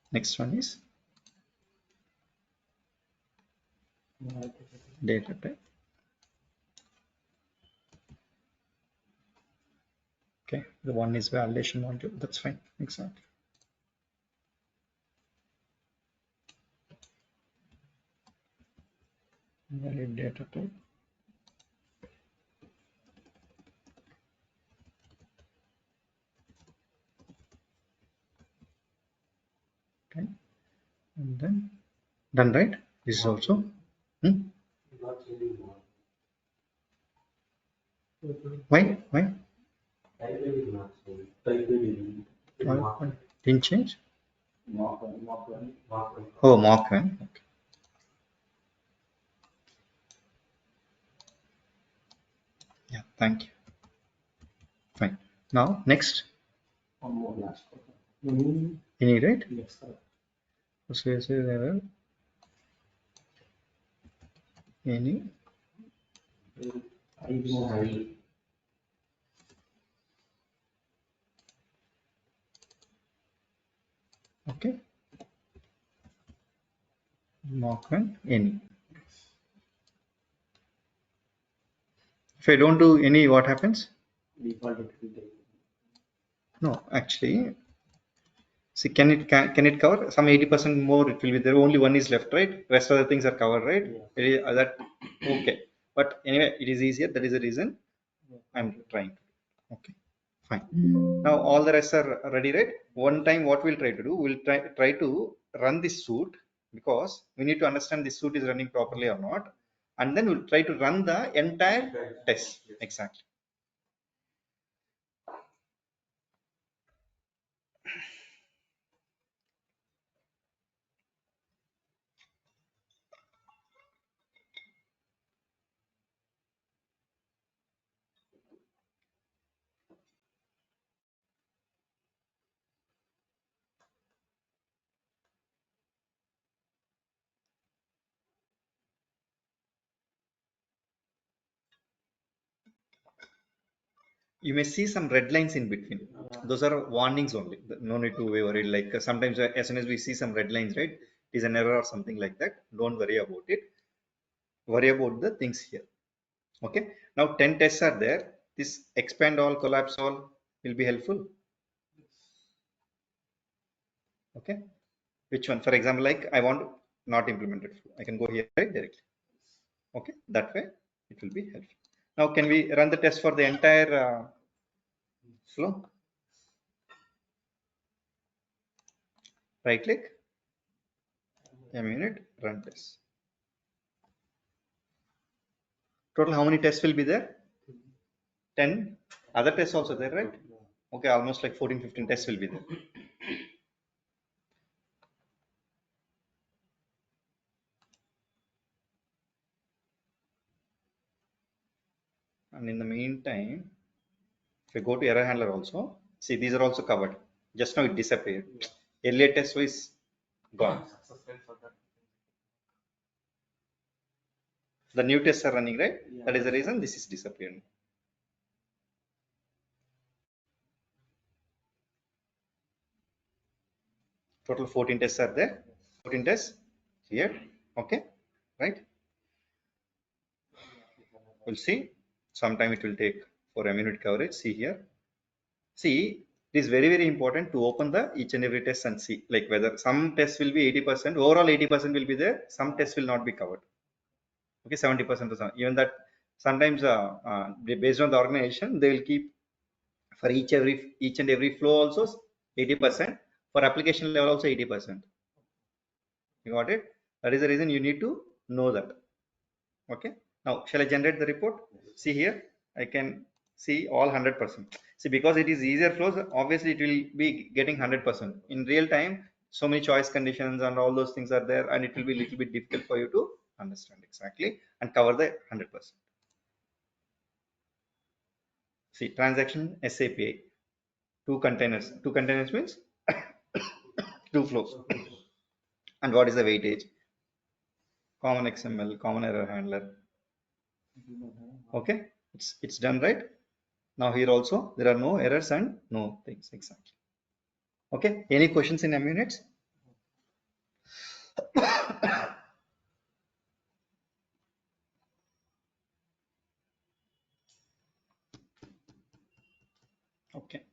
Next one is data type. Okay, the one is validation module. That's fine. Exactly. Valid data type. Okay, and then done, right? This is also. Why? Why? Why? Didn't change? Oh, mock one. Okay. Yeah, thank you. Fine. Now, next. Any, right? Persuasive error. any I remove I. okay mock run any. If I don't do any, what happens? Default it will take. No, actually, see, can it cover some 80% more? It will be there. Only one is left, right? Rest of the things are covered, right? Yeah. It is, that okay. But anyway, it is easier. That is the reason I'm trying. Okay, fine. Now all the rest are ready, right? One time, what we'll try to do, we'll try to run this suit, because we need to understand this suit is running properly or not, and then we'll try to run the entire test. Exactly. You may see some red lines in between. Those are warnings only. No need to be worried. Like sometimes as soon as we see some red lines, right, it is an error or something like that. Don't worry about it. Worry about the things here. Okay. Now 10 tests are there. This expand all, collapse all will be helpful. Okay. Which one? For example, like I want not implemented flow. I can go here right directly. Okay. That way it will be helpful. Now can we run the test for the entire flow? Right click, MUnit, run test. Total how many tests will be there? 10. Other tests also there, right? Okay, almost like 14, 15 tests will be there. And in the meantime, if you go to error handler also, see these are also covered. Just now it disappeared. Earlier test was gone. The new tests are running, right? That is the reason this is disappearing. Total 14 tests are there. 14 tests here. Okay, right? We'll see. Sometime it will take for a minute coverage. See here. See, it is very, very important to open the each and every test and see like whether some tests will be 80%, overall 80% will be there. Some tests will not be covered. Okay, 70% or something. Even that sometimes based on the organization, they will keep for each and every flow also 80%. For application level also 80%. You got it? That is the reason you need to know that. Okay. Now, shall I generate the report? See here, I can see all 100%. See, because it is easier flows, obviously it will be getting 100%. In real time, so many choice conditions and all those things are there, and it will be a little bit difficult for you to understand exactly and cover the 100%. See, transaction SAPI, two containers. Two containers means two flows. And what is the weightage? Common XML, common error handler. Okay, it's done, right? Now here also there are no errors and no things exactly. Okay, any questions in MUnits? Okay.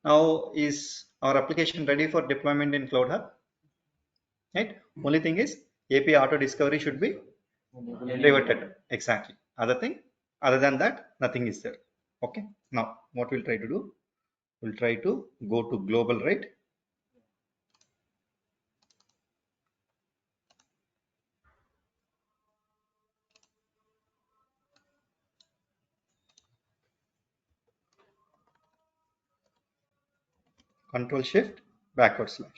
Now is our application ready for deployment in Cloud Hub? Right. Only thing is API auto discovery should be reverted. Exactly. Other than that, nothing is there. Okay. Now what we'll try to do? We'll try to go to global, right? Control Shift backward slash.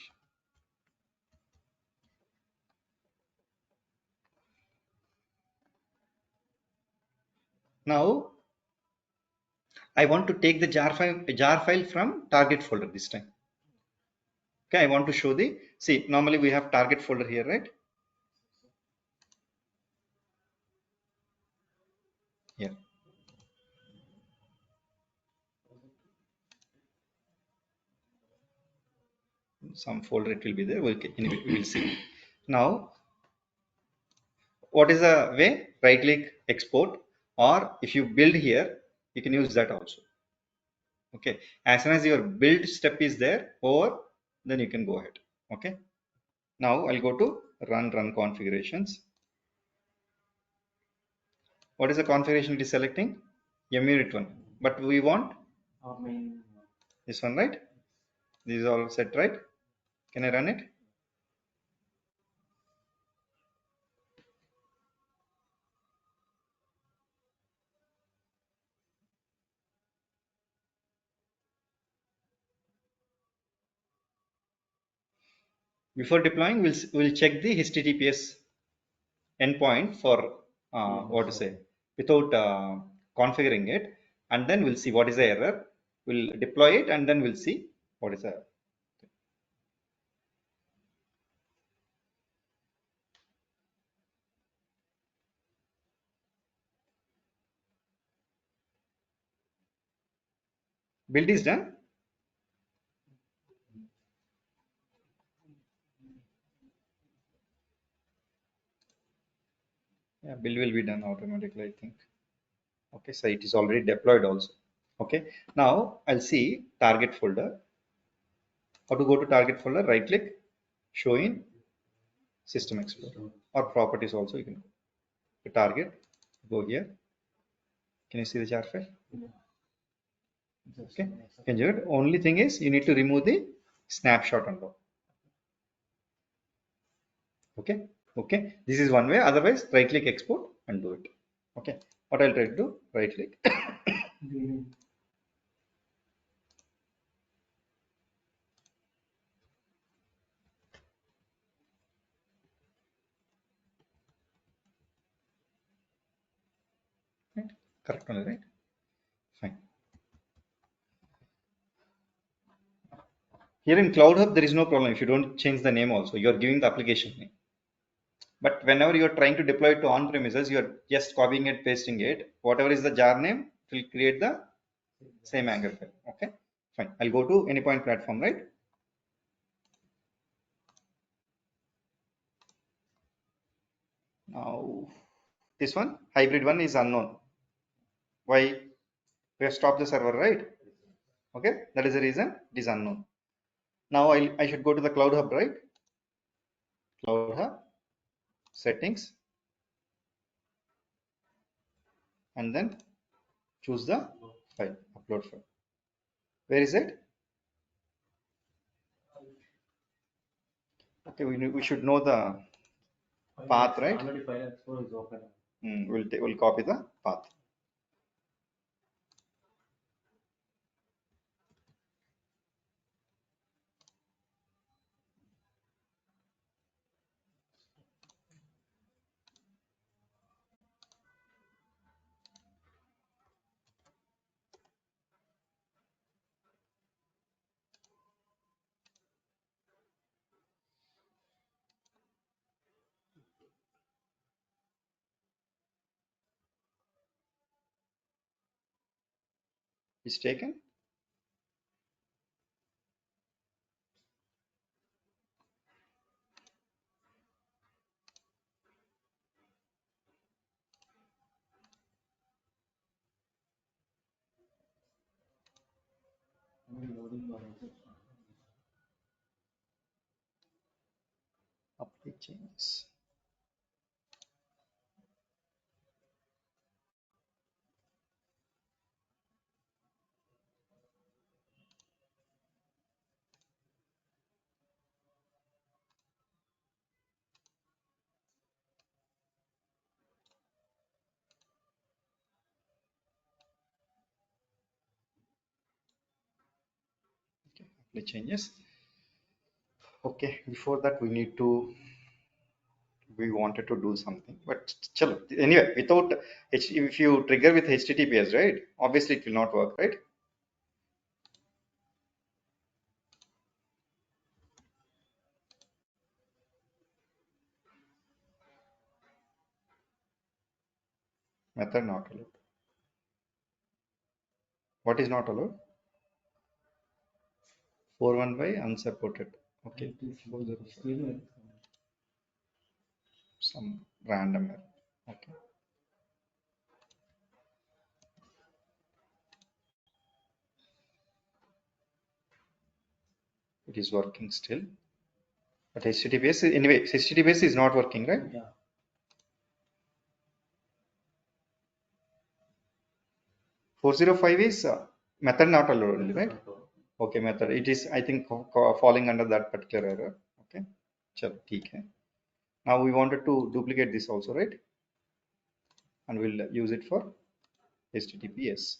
Now I want to take the jar file from target folder this time. Okay, I want to show the, see, normally we have target folder here, right? here. Some folder it will be there. Anyway, we will see. Now, what is the way? Right click, export, or if you build here, you can use that also. Okay, as soon as your build step is there over, then you can go ahead. Okay, now I'll go to run configurations. What is the configuration it is selecting? MUnit one, but we want this one, right? This is all set, right? Can I run it? Before deploying, we'll check the HTTPS endpoint for what to say without configuring it, and then we'll see what is the error. We'll deploy it and then we'll see what is the error. Build is done. Yeah, build will be done automatically, I think. Okay, so it is already deployed also. Okay, now I'll see target folder. How to go to target folder? Right click, show in System Explorer, or properties also you can go. The target, go here. Can you see the jar file? Okay, can you do it? Only thing is you need to remove the snapshot and all. Okay, okay, this is one way. Otherwise, right click, export and do it. Okay, what I'll try to do, right click. Right, correct only, right? Fine. Here in Cloud Hub, there is no problem if you don't change the name also. You are giving the application name. But whenever you are trying to deploy it to on-premises, you are just copying it, pasting it. Whatever is the jar name, it will create the same Anchor file. Okay, fine. I'll go to Anypoint platform, right? Now, this one, hybrid one is unknown. Why? We have stopped the server, right? Okay, that is the reason it is unknown. Now I should go to the Cloud Hub, right? Cloud Hub, settings, and then choose the file, upload file. Where is it? Okay, we should know the path, right? Already File Explorer is open. We'll copy the path. Is taken. Update changes. Okay, update changes. Okay, before that we wanted to do something, but chalo. Anyway, without if you trigger with HTTPS, right? Obviously, it will not work, right? Method not allowed. What is not allowed? 415 unsupported. Okay. 405. Some random error. Okay. It is working still. But HTTPS anyway, HTTPS is not working, right? Yeah. 405 is method not allowed only, right? Okay, method. It is, I think, falling under that particular error. Okay. Chalo, theek hai. Now we wanted to duplicate this also, right? And we'll use it for HTTPS.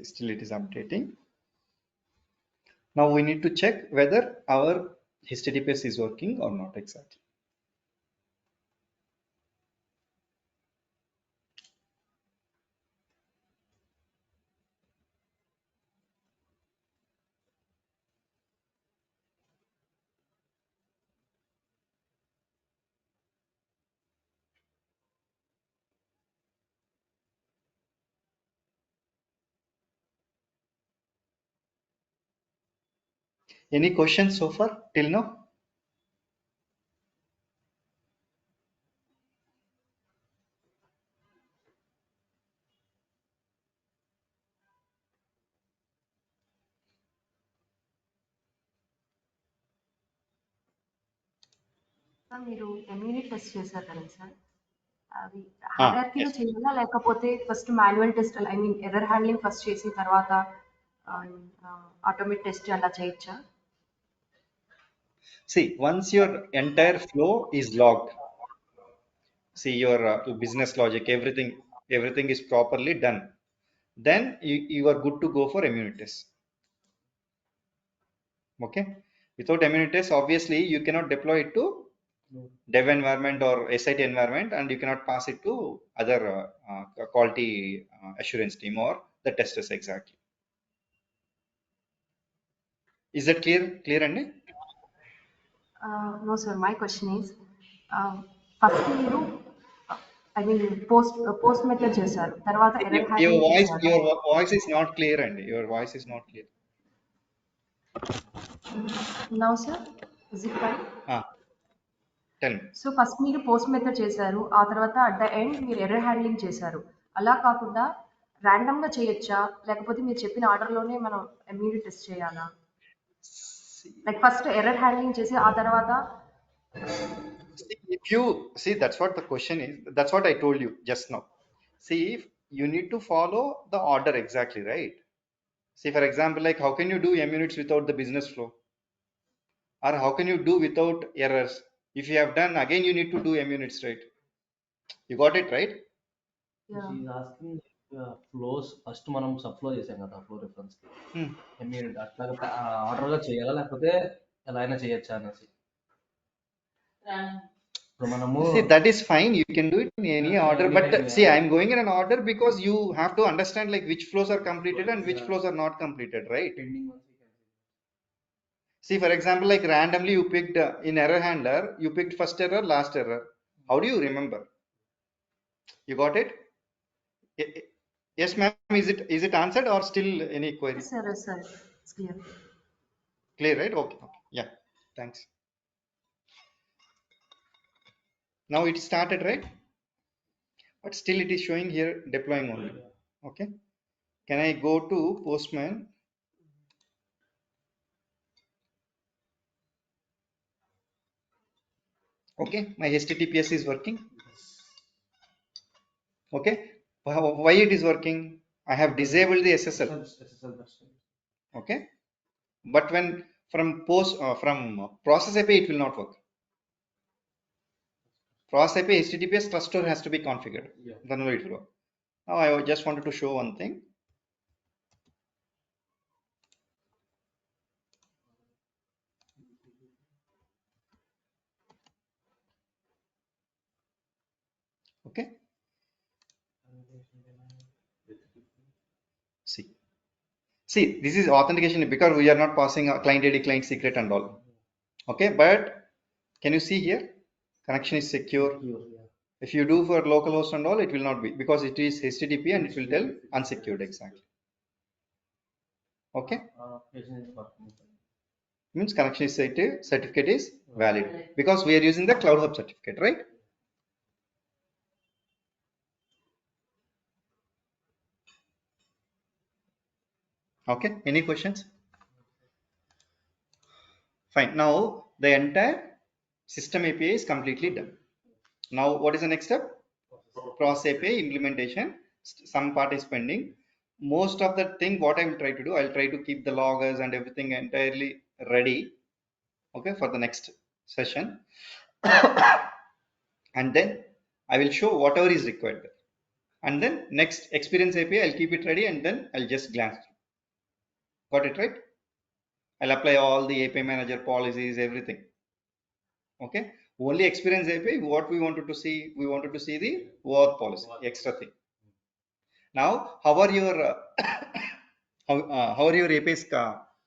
Still it is updating. Now we need to check whether our HTTPS is working or not exactly. Any questions so far till now? Sir మీరు MUnit test చేశారు కదా sir, అవి Ah, హైరార్కీలో yes. చేయాలా లేకపోతే first manual test, I mean error handling first చేసి తర్వాత automate test అలా చేయొచ్చా? See, once your entire flow is logged, see your business logic, everything is properly done, then you are good to go for MUnits. Okay. Without MUnits, obviously you cannot deploy it to dev environment or SIT environment, and you cannot pass it to other quality assurance team or the testers exactly. Is that clear Andy? No sir, my question is first మీరు I mean post method చేశారు, తర్వాత error your handling voice చేశారు. your voice is not clear Andy, your voice is not clear. Now sir, is it fine? Ah, tell me. So first మీరు post method చేశారు, ఆ తర్వాత at the end మీరు error handling చేశారు. అలా కాకుండా ర్యాండమ్గా చేయొచ్చా, లేకపోతే మీరు చెప్పిన ఆర్డర్లోనే మనం MUnit టెస్ట్ చేయాలా? లైక్ ఫస్ట్ ఎర్రర్ హ్యాండ్లింగ్ చేసి ఆ తర్వాత If you see, that's what the question is, that's what I told you just now. See, if you need to follow the order exactly, right? See, for example, like how can you do MUnits without the business flow, or how can you do without errors? If you have done, again you need to do MUnits, right? You got it right? She's asking flows first మనం sub flow చేసాం కదా, flow reference MUnit అట్లా order గా చేయాలా లేకపోతే ఎలా అయినా చేయొచ్చా అనేసి. ఇప్పుడు మనము See, that is fine, you can do it in any order, but see, I'm going in an order because you have to understand like which flows are completed and which flows are not completed, right? Pending once you can See, for example, like randomly you picked in error handler, you picked first error, last error. How do you remember? You got it? Yes, ma'am. Is it answered or still any query? Sir sir it's clear. Clear, right? Okay. Yeah. Thanks. Now it started, right? But still it is showing here deploying only. Okay. Can I go to Postman? Okay. My HTTPS is working. Okay. Why it is working? I have disabled the SSL. Okay. But when from process API, it will not work. Process API HTTPS trust store has to be configured. Then only it will work. Now I just wanted to show one thing. See, this is authentication because we are not passing a client ID, client secret and all. Okay, but can you see here? Connection is secure. If you do for localhost and all, it will not be because it is HTTP and it will tell unsecured exactly. Okay, means connection is set, certificate is valid because we are using the Cloud Hub certificate, right? Okay, any questions? Fine. Now the entire system API is completely done. Now what is the next step? Cross API implementation. Some part is pending. Most of the thing what I will try to do, I'll try to keep the loggers and everything entirely ready. Okay, for the next session. And then I will show whatever is required. And then next experience API, I'll keep it ready and then I'll just glance through. Got it right? I'll apply all the API manager policies, everything. Okay. Only experience API, what we wanted to see, we wanted to see the OAuth policy, extra thing. Now, how are your how are your APIs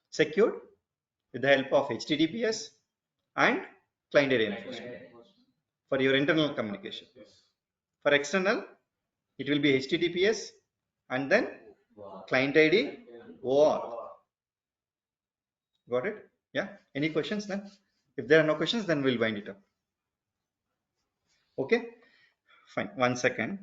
secured? With the help of HTTPS and client ID enforcement for your internal communication. For external, it will be HTTPS and then client ID OAuth. Got it? Yeah. Any questions then? If there are no questions, then we'll wind it up. Okay. Fine. 1 second.